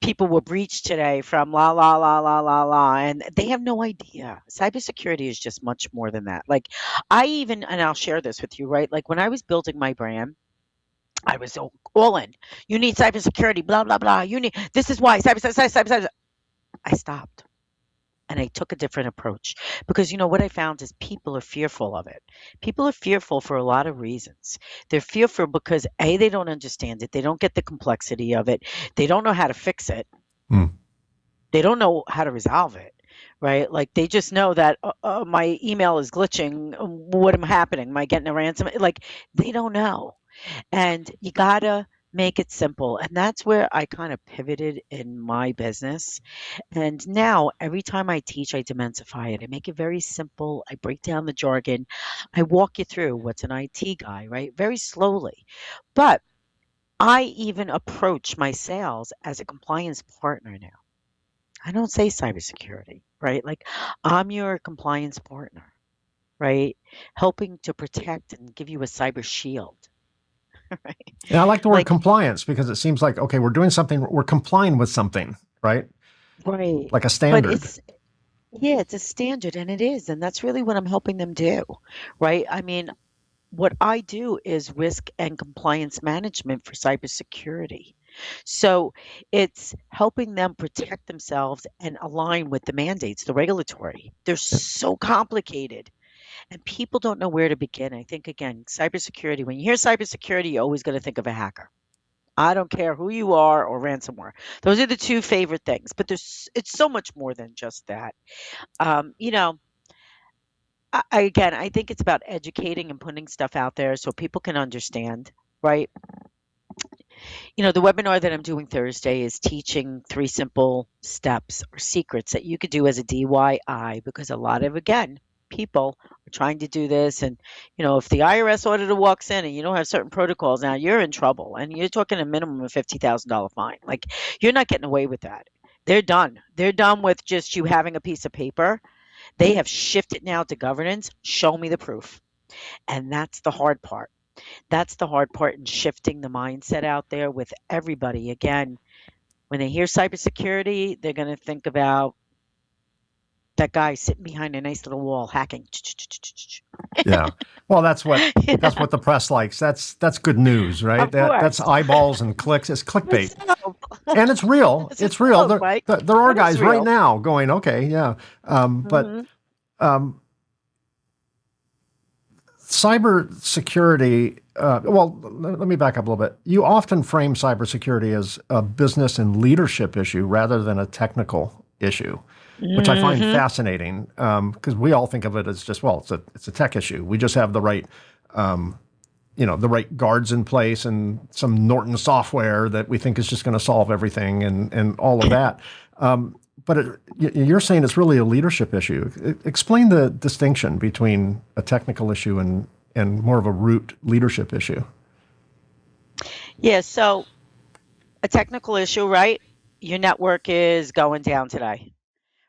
people were breached today from la la la la la la, and they have no idea. Cybersecurity is just much more than that. Like, and I'll share this with you, right? Like, when I was building my brand, I was all in. You need cybersecurity, blah blah blah. This is why cyber. I stopped and I took a different approach because what I found is people are fearful of it. People are fearful for a lot of reasons. They're fearful because they don't understand it. They don't get the complexity of it. They don't know how to fix it. Hmm. They don't know how to resolve it, right? Like, they just know that my email is glitching. What am happening? Am I getting a ransom? Like, they don't know. And you gotta make it simple. And that's where I kind of pivoted in my business. And now every time I teach, I demystify it. I make it very simple. I break down the jargon. I walk you through what's an IT guy, right? Very slowly. But I even approach my sales as a compliance partner now. I don't say cybersecurity, right? Like, I'm your compliance partner, right? Helping to protect and give you a cyber shield, right? And I like the word Like, compliance because it seems like, okay, we're doing something, we're complying with something, right? right. Like a But standard. yeah, it's a standard, and it is. And that's really what I'm helping them do, right? I mean, what I do is risk and compliance management for cybersecurity. So it's helping them protect themselves and align with the mandates, the regulatory. They're so complicated and people don't know where to begin. I think, again, cybersecurity, when you hear cybersecurity, you're always going to think of a hacker. I don't care who you are or ransomware. Those are the two favorite things, but it's so much more than just that. Um, you know, again, I think it's about educating and putting stuff out there so people can understand, right? The webinar that I'm doing Thursday is teaching 3 simple steps or secrets that you could do as a DIY because a lot of, again, people are trying to do this. And, if the IRS auditor walks in and you don't have certain protocols, now you're in trouble. And you're talking a minimum of $50,000 fine. Like, you're not getting away with that. They're done. They're done with just you having a piece of paper. They have shifted now to governance. Show me the proof. And that's the hard part. That's the hard part in shifting the mindset out there with everybody. Again, when they hear cybersecurity, they're going to think about that guy sitting behind a nice little wall hacking. Yeah. Well, that's what Yeah, the press likes. That's good news, right? of That's course. eyeballs and clicks. It's It's clickbait. so, And it's real. it's a It's real. joke, Mike, There are but it's guys right real. now going, okay, yeah. But Hmm. um, cybersecurity, well, let me back up a little bit. You often frame cybersecurity as a business and leadership issue rather than a technical issue, which I find Hmm. fascinating because we all think of it as just, well, it's a tech issue. We just have the right the right guards in place and some Norton software that we think is just going to solve everything and all of that. But you're saying it's really a leadership issue. Explain the distinction between a technical issue and more of a root leadership issue. Yeah, so a technical issue, right? Your network is going down today.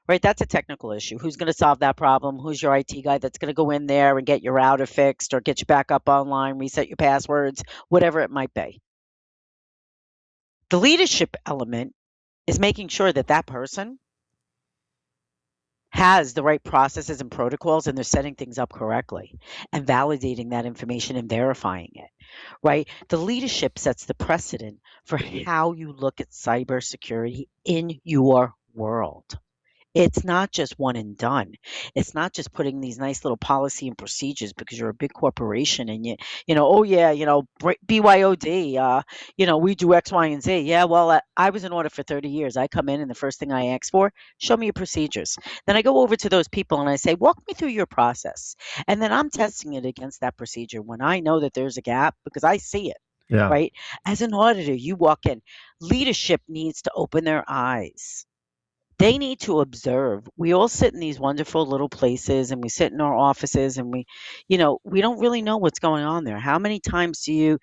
Right, that's a technical issue. Who's going to solve that problem? Who's your IT guy that's going to go in there and get your router fixed or get you back up online, reset your passwords, whatever it might be? The leadership element is making sure that that person has the right processes and protocols and they're setting things up correctly and validating that information and verifying it, right? The leadership sets the precedent for how you look at cybersecurity in your world. It's not just one and done. It's not just putting these nice little policy and procedures because you're a big corporation and oh yeah, BYOD, we do X, Y, and Z. Yeah, well, I was in audit for 30 years. I come in and the first thing I ask for, show me your procedures. Then I go over to those people and I say, walk me through your process. And then I'm testing it against that procedure when I know that there's a gap because I see it. Yeah. Right. As an auditor, you walk in, leadership needs to open their eyes They need to observe. We all sit in these wonderful little places and we sit in our offices and we don't really know what's going on there. How many times do you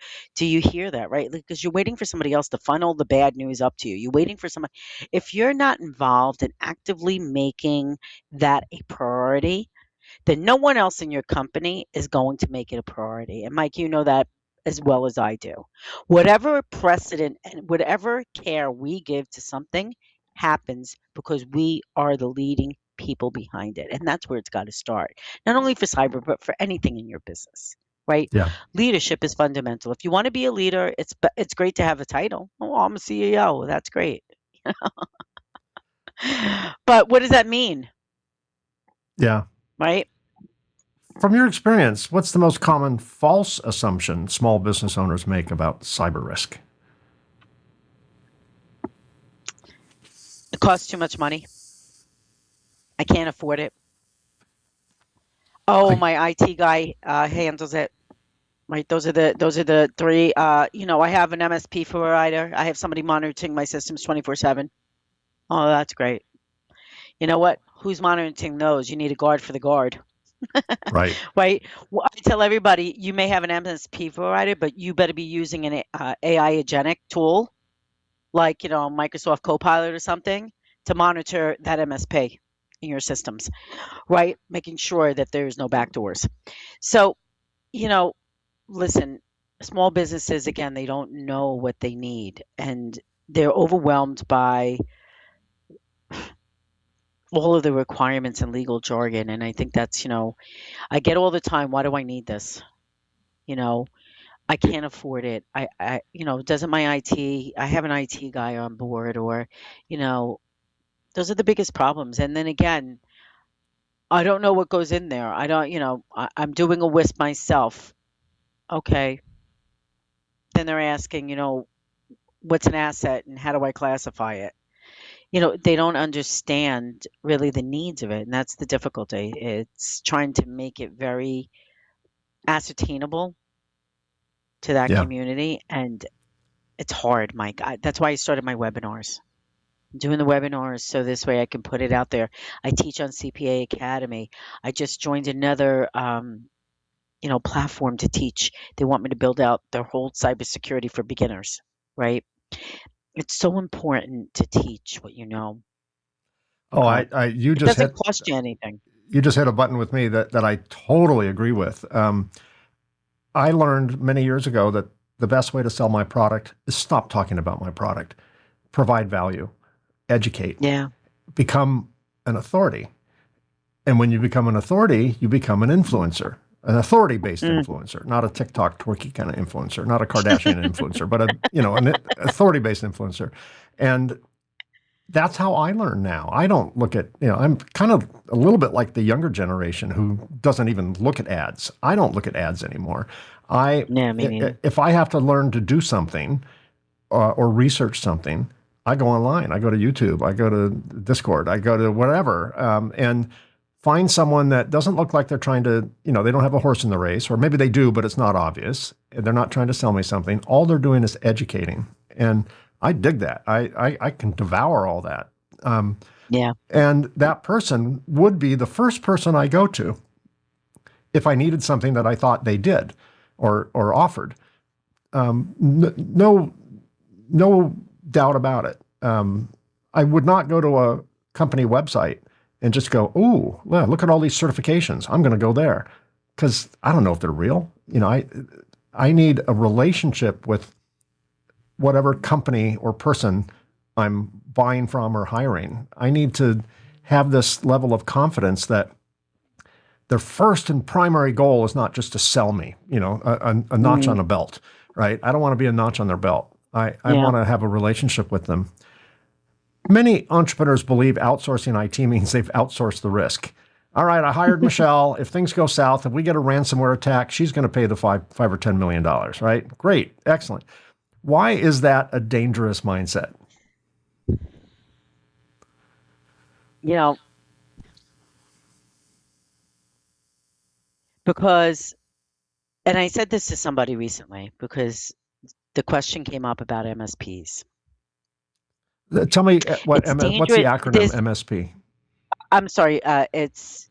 hear that, right? Because you're waiting for somebody else to funnel the bad news up to you. You're waiting for somebody. If you're not involved in actively making that a priority, then no one else in your company is going to make it a priority. And Mike, you know that as well as I do. Whatever precedent and whatever care we give to something happens because we are the leading people behind it. And that's where it's got to start. Not only for cyber, but for anything in your business. Right? Yeah. Leadership is fundamental. If you want to be a leader, it's great to have a title. Oh, I'm a CEO. That's great. But what does that mean? Yeah. Right? From your experience, what's the most common false assumption small business owners make about cyber risk? It costs too much money. I can't afford it. Oh, I, my IT guy handles it. Right. Those are the three. I have an MSP provider. I have somebody monitoring my systems 24/7. Oh, that's great. You know what? Who's monitoring those? You need a guard for the guard, right. right? Well, I tell everybody you may have an MSP provider, but you better be using an AI agentic tool like Microsoft Copilot or something to monitor that MSP in your systems, right? Making sure that there's no backdoors. So, you know, listen, small businesses, again, they don't know what they need and they're overwhelmed by all of the requirements and legal jargon. And I think that's, I get all the time, why do I need this? You know, I can't afford it. Doesn't my I have an IT guy on board you know, those are the biggest problems. And then again, I don't know what goes in there. I don't, I'm doing a WISP myself. Okay. Then they're asking, what's an asset and how do I classify it? They don't understand really the needs of it, and that's the difficulty. It's trying to make it very ascertainable to that Yeah. community, and it's hard, Mike. That's why I started my webinars. I'm doing the webinars so this way I can put it out there. I teach on CPA Academy. I just joined another platform to teach. They want me to build out their whole cybersecurity for beginners, right? It's so important to teach what you know Oh, because you it just doesn't hit cost you anything. a button with me that I totally agree with. I learned many years ago that the best way to sell my product is stop talking about my product, provide value, educate, Yeah. become an authority. And when you become an authority, you become an authority-based Mm. influencer, not a TikTok twerky kind of influencer, not a Kardashian influencer, but an authority-based influencer. And that's how I learn now. I don't look at, I'm kind of a little bit like the younger generation who doesn't even look at ads. I don't look at ads anymore. Yeah, me neither. If I have to learn to do something or research something, I go online. I go to YouTube. I go to Discord. I go to whatever, and find someone that doesn't look like they're trying to, they don't have a horse in the race, or maybe they do, but it's not obvious. They're not trying to sell me something. All they're doing is educating, and I dig that. I can devour all that. Yeah. And that person would be the first person I go to if I needed something that I thought they did or offered. No, no doubt about it. I would not go to a company website and just go, "Ooh, look at all these certifications. I'm going to go there," because I don't know if they're real. I need a relationship with whatever company or person I'm buying from or hiring. I need to have this level of confidence that their first and primary goal is not just to sell me, a notch on Mm. a belt, right? I don't want to be a notch on their belt. I Yeah. want to have a relationship with them. Many entrepreneurs believe outsourcing IT means they've outsourced the risk. All right, I hired Michelle. If things go south, if we get a ransomware attack, she's going to pay the five or $10 million, right? Great, excellent. Why is that a dangerous mindset? You know, because, and I said this to somebody recently because the question came up about MSPs. Tell me It's what's the dangerous. acronym MSP? I'm sorry, it's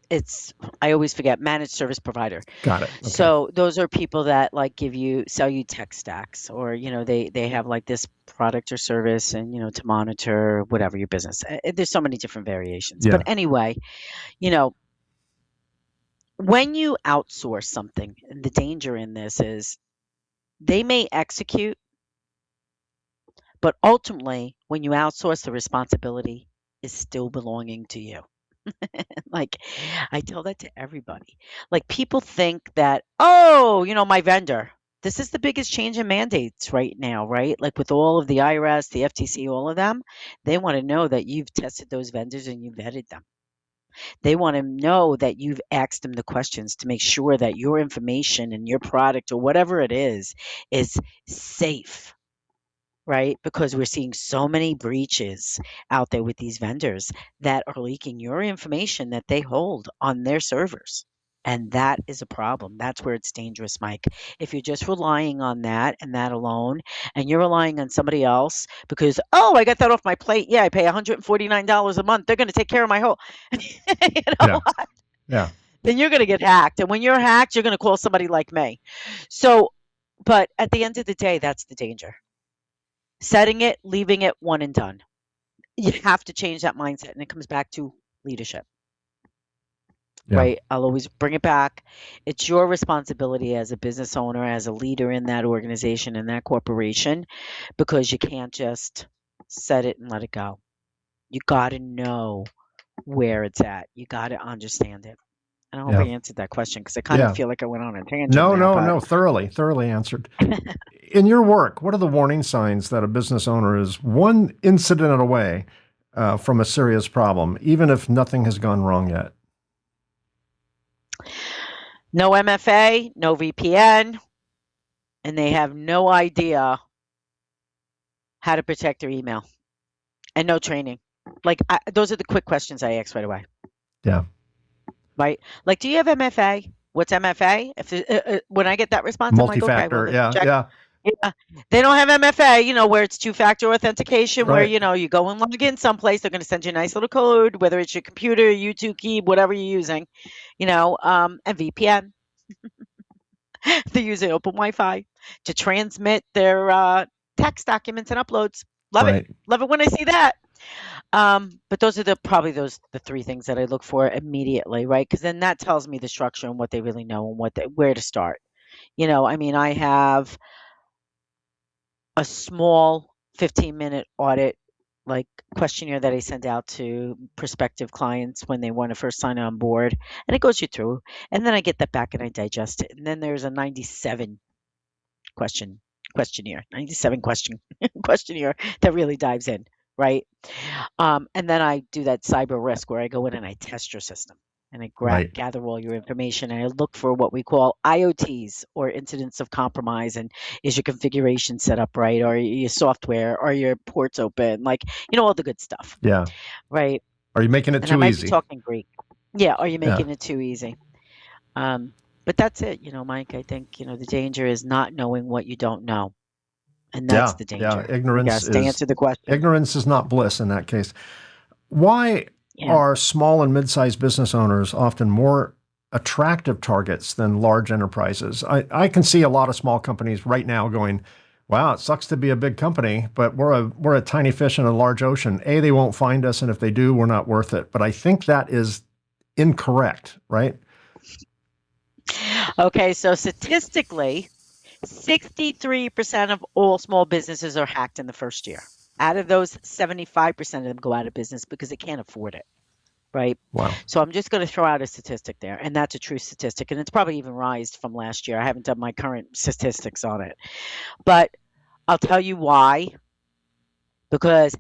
I always forget, managed service provider. Got it. Okay. So those are people that like sell you tech stacks, or they have like this product or service, and to monitor whatever your business. There's so many different variations. But Yeah. anyway, you know, when you outsource something, and the danger in this is they may execute, but ultimately when you outsource, the responsibility is still belonging to you. Like, I tell that to everybody. Like, people think that, oh, my vendor. This is the biggest change in mandates right now, right? Like with all of the IRS, the FTC, all of them, they want to know that you've tested those vendors and you vetted them. They want to know that you've asked them the questions to make sure that your information and your product or whatever it is safe, right? Because we're seeing so many breaches out there with these vendors that are leaking your information that they hold on their servers. And that is a problem. That's where it's dangerous, Mike. If you're just relying on that and that alone, and you're relying on somebody else because, oh, I got that off my plate. Yeah, I pay $149 a month. They're going to take care of my whole, Yeah. what? Yeah. Then you're going to get hacked. And when you're hacked, you're going to call somebody like me. So, but at the end of the day, that's the danger. Setting it, leaving it, one and done. You have to change that mindset, and it comes back to leadership, Yeah. right? I'll always bring it back. It's your responsibility as a business owner, as a leader in that organization, in that corporation, because you can't just set it and let it go. You got to know where it's at. You got to understand it. And I hope I Yeah. answered that question because I kind of Yeah. feel like I went on a tangent No, there, no, but no. Thoroughly answered. In your work, what are the warning signs that a business owner is one incident away from a serious problem, even if nothing has gone wrong yet? no MFA, no VPN, and they have no idea how to protect their email. And no training. Like, those are the quick questions I ask right away, Yeah. right? Like, do you have MFA? What's MFA? When I get that response, I'm like, okay, well, Multi-factor. let's Yeah. check. Yeah. Yeah, they don't have MFA, where it's two-factor authentication, where Right. you go and log in someplace, they're going to send you a nice little code, whether it's your computer, YouTube key, whatever you're using, and VPN. They're using open Wi-Fi to transmit their text documents and uploads. Right. Love it when I see that. But those are probably the three things that I look for immediately, right? Because then that tells me the structure and what they really know and where to start. I mean, I have a small 15-minute audit like questionnaire that I send out to prospective clients when they want to first sign on board, and it goes you through, and then I get that back and I digest it, and then there's a 97 question questionnaire, 97 question questionnaire that really dives in, right? And then I do that cyber risk where I go in and I test your system and I Right. gather all your information and I look for what we call IoTs or incidents of compromise. And is your configuration set up right? Or your software? Or your ports open? Like, all the good stuff, Yeah. right? Are you making it And I too might be easy? talking Greek. Yeah. Are you Yeah. making it too easy? Um, but that's it, Mike. I think, the danger is not knowing what you don't know. And that's Yeah. the Yeah. danger, I guess, to answer the question. Ignorance is not bliss in that case. Why Yeah. are small and mid-sized business owners often more attractive targets than large enterprises? I can see a lot of small companies right now going, wow, it sucks to be a big company, but we're a tiny fish in a large ocean. A, they won't find us, and if they do, we're not worth it. But I think that is incorrect, right? Okay. So statistically, 63% of all small businesses are hacked in the first year. Out of those, 75% of them go out of business because they can't afford it, right? Wow. So I'm just going to throw out a statistic there, and that's a true statistic, and it's probably even rised from last year. I haven't done my current statistics on it, but I'll tell you why. Because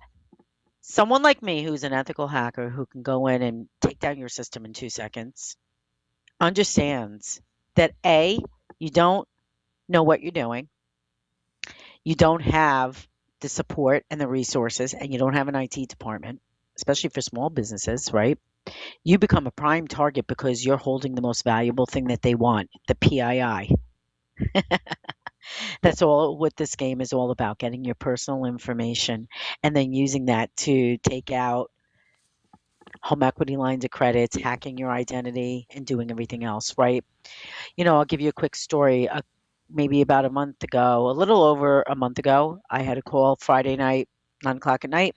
someone like me, who's an ethical hacker, who can go in and take down your system in 2 seconds, understands that A, you don't know what you're doing. You don't have the support and the resources, and you don't have an IT department, especially for small businesses, right? You become a prime target because you're holding the most valuable thing that they want, the PII, That's all what this game is all about, getting your personal information and then using that to take out home equity lines of credits, hacking your identity, and doing everything else, right? I'll give you a quick story. Maybe about a month ago, a little over a month ago, I had a call Friday night, 9 o'clock at night,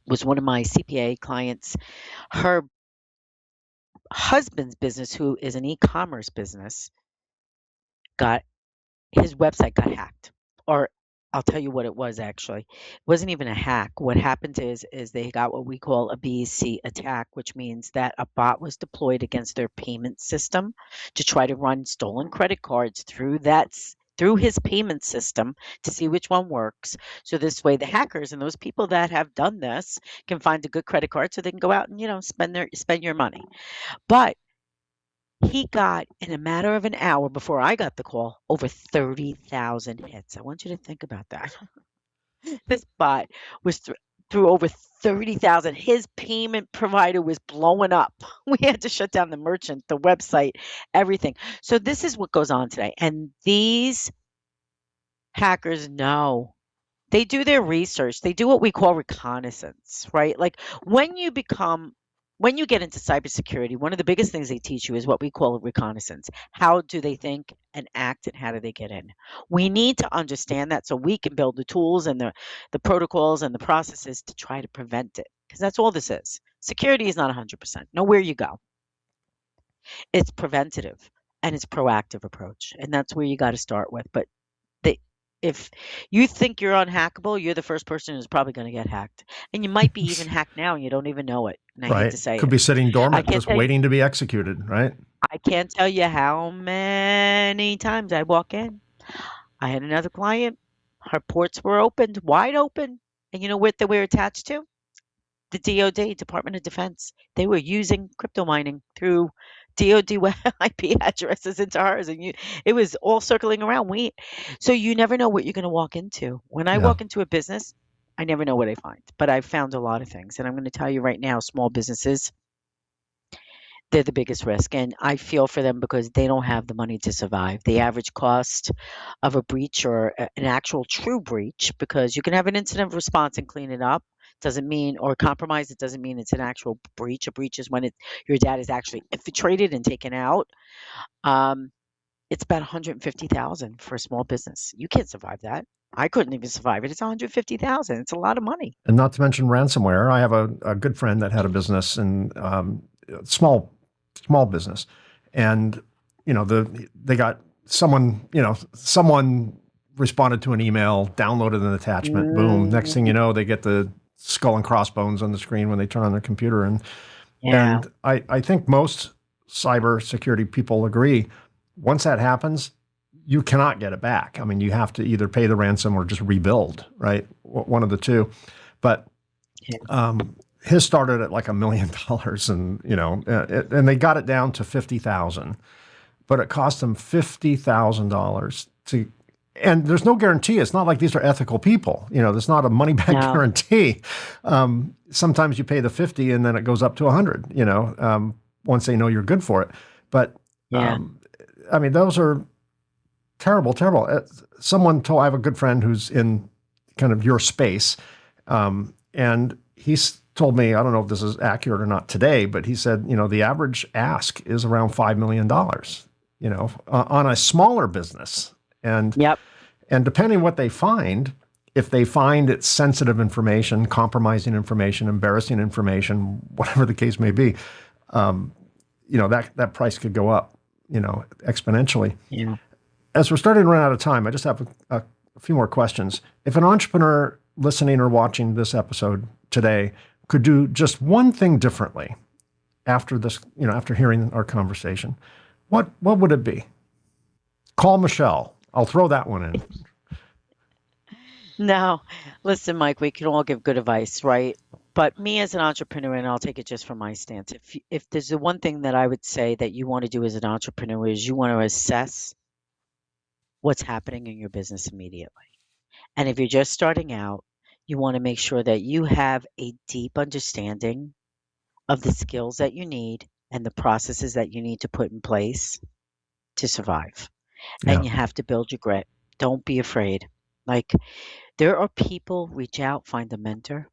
was one of my CPA clients. Her husband's business, who is an e-commerce business, got his website got hacked. Or I'll tell you what it was actually. It wasn't even a hack. What happened is they got what we call a BEC attack, which means that a bot was deployed against their payment system to try to run stolen credit cards through his payment system to see which one works. So this way the hackers and those people that have done this can find a good credit card so they can go out and, spend your money. But he got, in a matter of an hour before I got the call, over 30,000 hits. I want you to think about that. This bot was through over 30,000. His payment provider was blowing up. We had to shut down the merchant, the website, everything. So this is what goes on today. And these hackers know. They do their research. They do what we call reconnaissance, right? Like when you get into cybersecurity, one of the biggest things they teach you is what we call reconnaissance. How do they think and act and how do they get in? We need to understand that so we can build the tools and the protocols and the processes to try to prevent it. Because that's all this is. Security is not 100%. Know where you go. It's preventative and it's proactive approach. And that's where you got to start with. But they if you think you're unhackable, you're the first person who's probably going to get hacked. And you might be even hacked now and you don't even know it. And I hate Right? to say Could it. be sitting I dormant, can't just tell you waiting to be executed, right? I can't tell you how many times I walk in. I had another client. Her ports were opened, wide open. And you know what they were attached to? The DoD, Department of Defense. They were using crypto mining through DoD IP addresses into hers, and it was all circling around. So you never know what you're going to walk into. When I Yeah. walk into a business, I never know what I find, but I've found a lot of things, and I'm going to tell you right now, small businesses, they're the biggest risk, and I feel for them because they don't have the money to survive. The average cost of a breach or an actual true breach, because you can have an incident response and clean it up, doesn't mean, or compromise, it doesn't mean it's an actual breach. A breach is when your data is actually infiltrated and taken out. Um, it's about 150,000 for a small business. You can't survive that. I couldn't even survive it. It's 150,000. It's a lot of money. And not to mention ransomware. I have a good friend that had a business in small business, and they got someone responded to an email, downloaded an attachment, boom. Next thing you Mm, know, they get the skull and crossbones on the screen when they turn on their computer, and yeah. and I think most cybersecurity people agree. Once that happens, you cannot get it back. I mean, you have to either pay the ransom or just rebuild, right? One of the two. But Yeah. his started at like $1 million, and and they got it down to 50,000, but it cost them $50,000 to. And there's no guarantee. It's not like these are ethical people. There's not a money back No. guarantee. Sometimes you pay the 50 and then it goes up to 100. Once they know you're good for it. But Yeah. I mean, those are terrible, terrible. Someone told I have a good friend who's in kind of your space, and he's told me, I don't know if this is accurate or not today, but he said, the average ask is around $5 million, on a smaller business, and Yep. and depending what they find, if they find it's sensitive information, compromising information, embarrassing information, whatever the case may be, that price could go up, exponentially. Yeah. As we're starting to run out of time, I just have a few more questions. If an entrepreneur listening or watching this episode today could do just one thing differently after this, after hearing our conversation, what would it be? Call Michele. I'll throw that one in. No, listen, Mike, we can all give good advice, right? But me as an entrepreneur, and I'll take it just from my stance, if there's the one thing that I would say that you want to do as an entrepreneur is you want to assess what's happening in your business immediately. And if you're just starting out, you want to make sure that you have a deep understanding of the skills that you need and the processes that you need to put in place to survive. And Yeah. you have to build your grit. Don't be afraid. Like, there are people, reach out, find a mentor,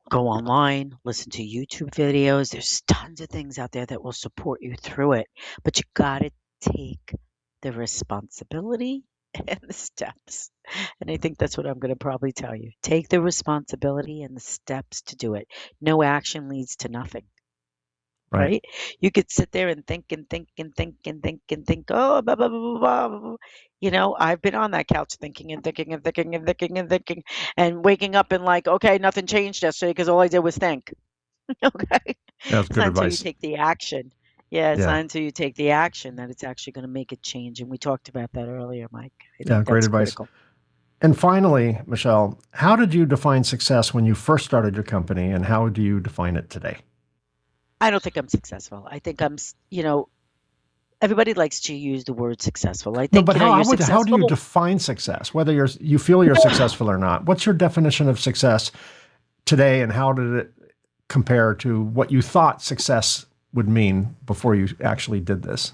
go online, listen to YouTube videos. There's tons of things out there that will support you through it, but you got to take the responsibility and the steps. And I think that's what I'm going to probably tell you. Take the responsibility and the steps to do it. No action leads to nothing. Right. Right? You could sit there and think and think and think and think and think, oh, blah, blah, blah, blah, blah, blah, blah." I've been on that couch thinking and thinking and thinking and thinking and thinking and waking up and like, okay, nothing changed yesterday because all I did was think. Okay. That's It's good not until you advice. take the action. Yeah, it's Yeah. not until you take the action that it's actually going to make a change. And we talked about that earlier, Mike. I Yeah. think Great that's advice. critical. And finally, Michelle, how did you define success when you first started your company, and how do you define it today? I don't think I'm successful. I think everybody likes to use the word successful. I No, think, but how, you're how do you successful. define success? Whether you feel you're successful or not, what's your definition of success today, and how did it compare to what you thought success would mean before you actually did this?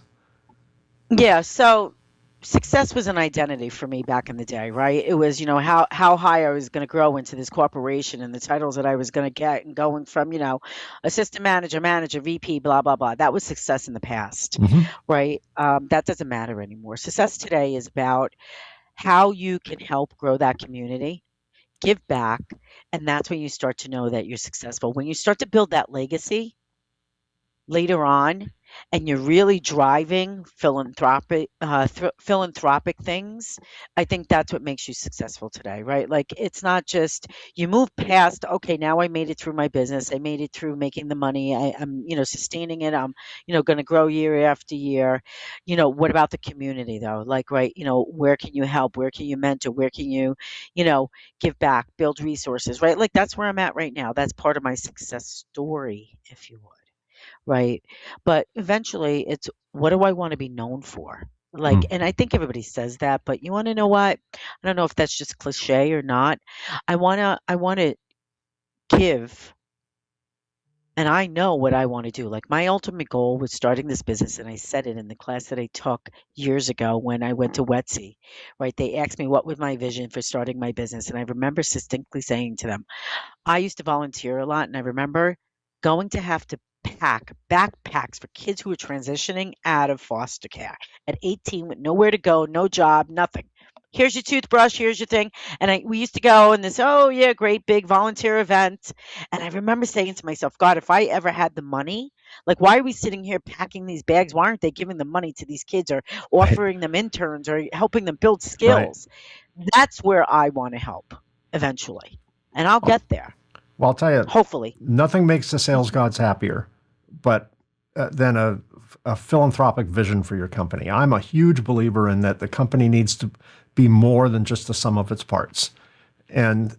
Yeah, so success was an identity for me back in the day, right? It was, how high I was going to grow into this corporation and the titles that I was going to get and going from, assistant manager, manager, VP, blah, blah, blah. That was success in the past, Hmm. right? That doesn't matter anymore. Success today is about how you can help grow that community, give back, and that's when you start to know that you're successful. When you start to build that legacy, later on and you're really driving philanthropic things, I think that's what makes you successful today, right? Like, it's not just you move past, okay, now I made it through my business, I made it through making the money, I'm sustaining it, I'm going to grow year after year. What about the community though? Like, right, where can you help, where can you mentor, where can you you know give back, build resources, right? Like, that's where I'm at right now. That's part of my success story, if you would. Right. But eventually it's, what do I want to be known for? Like, and I think everybody says that, but you want to know what? I don't know if that's just cliche or not. I want to give, and I know what I want to do. Like, my ultimate goal was starting this business, and I said it in the class that I took years ago when I went to Wetsy, right? They asked me what was my vision for starting my business, and I remember distinctly saying to them, I used to volunteer a lot, and I remember going to have to pack backpacks for kids who were transitioning out of foster care at 18 with nowhere to go, no job, nothing. Here's your toothbrush, here's your thing. And we used to go in this, oh yeah, great big volunteer event. And I remember saying to myself, God, if I ever had the money, like, why are we sitting here packing these bags? Why aren't they giving the money to these kids or Right. offering them interns or helping them build Right. skills? That's where I want to help eventually. And I'll Well, get there. well, I'll tell you, Hopefully. nothing makes the sales gods happier, but than a philanthropic vision for your company. I'm a huge believer in that the company needs to be more than just the sum of its parts. And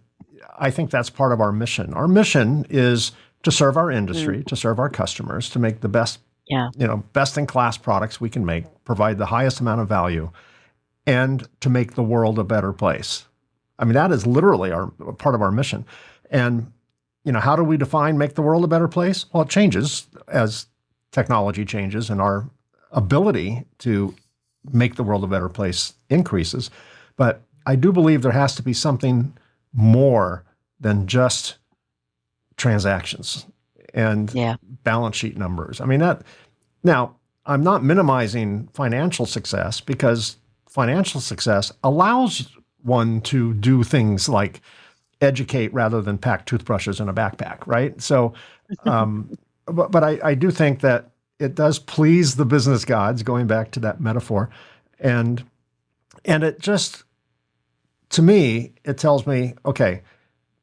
I think that's part of our mission. Our mission is to serve our Mm, industry, to serve our customers, to make the best, yeah, best in class products we can make, provide the highest amount of value, and to make the world a better place. I mean, that is literally our part of our mission. And how do we define make the world a better place? Well, it changes as technology changes and our ability to make the world a better place increases. But I do believe there has to be something more than just transactions and yeah, balance sheet numbers. I mean, that now I'm not minimizing financial success, because financial success allows one to do things like educate rather than pack toothbrushes in a backpack, right? So, but I do think that it does please the business gods, going back to that metaphor, and it just, to me, it tells me, okay,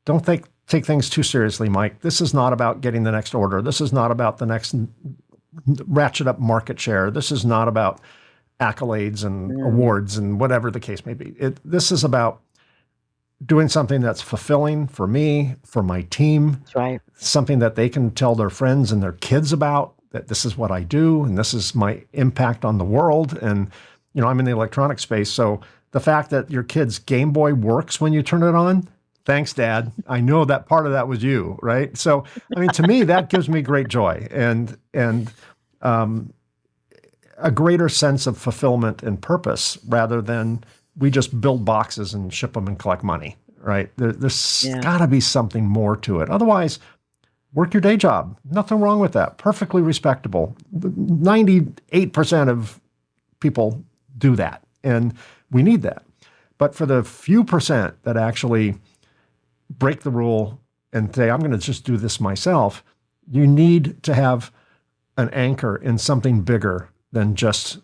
don't take things too seriously, Mike. This is not about getting the next order. This is not about the next ratchet up market share. This is not about accolades and mm, awards and whatever the case may be. This is about doing something that's fulfilling for me, for my team, that's right. something that they can tell their friends and their kids about, that this is what I do and this is my impact on the world. And, I'm in the electronic space. So the fact that your kid's Game Boy works when you turn it on, thanks, Dad. I know that part of that was you, right? So, I mean, to me, that gives me great joy and a greater sense of fulfillment and purpose, rather than we just build boxes and ship them and collect money, right? There's Yeah. got to be something more to it. Otherwise, work your day job. Nothing wrong with that. Perfectly respectable. 98% of people do that, and we need that. But for the few percent that actually break the rule and say, I'm going to just do this myself, you need to have an anchor in something bigger than just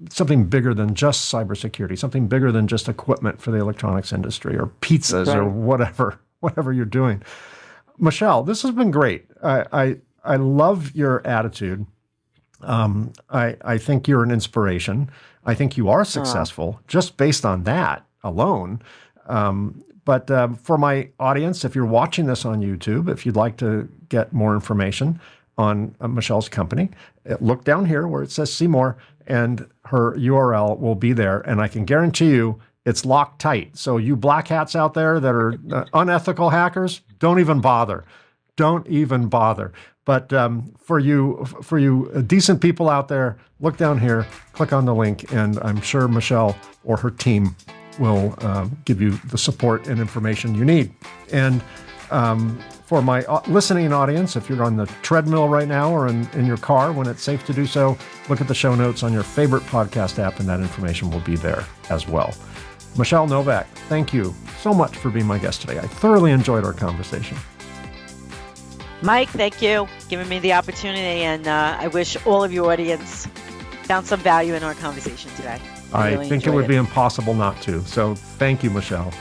something bigger than just cybersecurity, something bigger than just equipment for the electronics industry or pizzas or whatever you're doing. Michele, this has been great. I love your attitude. I think you're an inspiration. I think you are successful just based on that alone. But for my audience, if you're watching this on YouTube, if you'd like to get more information on Michele's company, look down here where it says see more, and her URL will be there. And I can guarantee you it's locked tight. So you black hats out there that are unethical hackers, don't even bother. Don't even bother. But for you decent people out there, look down here, click on the link, and I'm sure Michele or her team will give you the support and information you need. And for my listening audience, if you're on the treadmill right now or in your car when it's safe to do so, look at the show notes on your favorite podcast app, and that information will be there as well. Michele Novack, thank you so much for being my guest today. I thoroughly enjoyed our conversation. Mike, thank you for giving me the opportunity, and I wish all of your audience found some value in our conversation today. I really think it would be impossible not to. So thank you, Michele.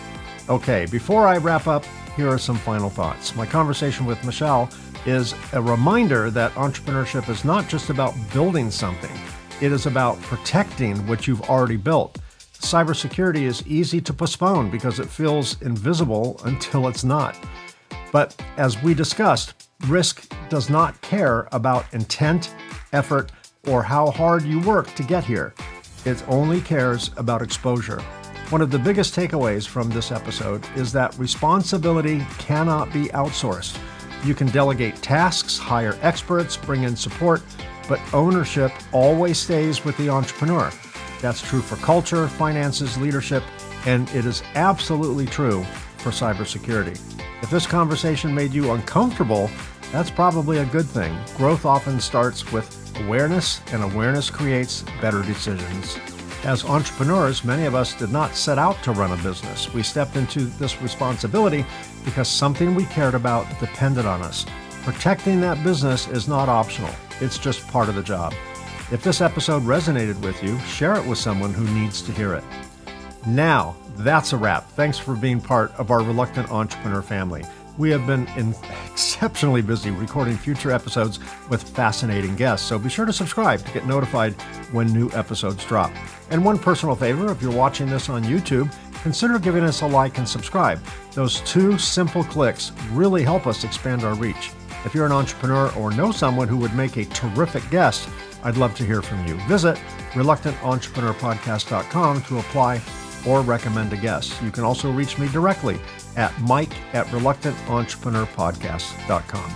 Okay, before I wrap up, here are some final thoughts. My conversation with Michele is a reminder that entrepreneurship is not just about building something. It is about protecting what you've already built. Cybersecurity is easy to postpone because it feels invisible until it's not. But as we discussed, risk does not care about intent, effort, or how hard you work to get here. It only cares about exposure. One of the biggest takeaways from this episode is that responsibility cannot be outsourced. You can delegate tasks, hire experts, bring in support, but ownership always stays with the entrepreneur. That's true for culture, finances, leadership, and it is absolutely true for cybersecurity. If this conversation made you uncomfortable, that's probably a good thing. Growth often starts with awareness, and awareness creates better decisions. As entrepreneurs, many of us did not set out to run a business. We stepped into this responsibility because something we cared about depended on us. Protecting that business is not optional. It's just part of the job. If this episode resonated with you, share it with someone who needs to hear it. Now, that's a wrap. Thanks for being part of our Reluctant Entrepreneur family. We have been exceptionally busy recording future episodes with fascinating guests, so be sure to subscribe to get notified when new episodes drop. And one personal favor, if you're watching this on YouTube, consider giving us a like and subscribe. Those two simple clicks really help us expand our reach. If you're an entrepreneur or know someone who would make a terrific guest, I'd love to hear from you. Visit reluctantentrepreneur.podcast.com to apply or recommend a guest. You can also reach me directly at mike@reluctantentrepreneur.podcast.com.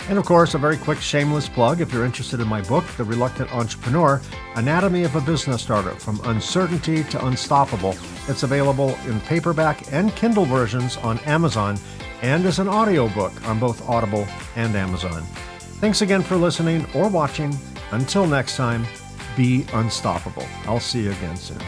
And of course, a very quick shameless plug if you're interested in my book, The Reluctant Entrepreneur, Anatomy of a Business Startup, From Uncertainty to Unstoppable. It's available in paperback and Kindle versions on Amazon and as an audiobook on both Audible and Amazon. Thanks again for listening or watching. Until next time, be unstoppable. I'll see you again soon.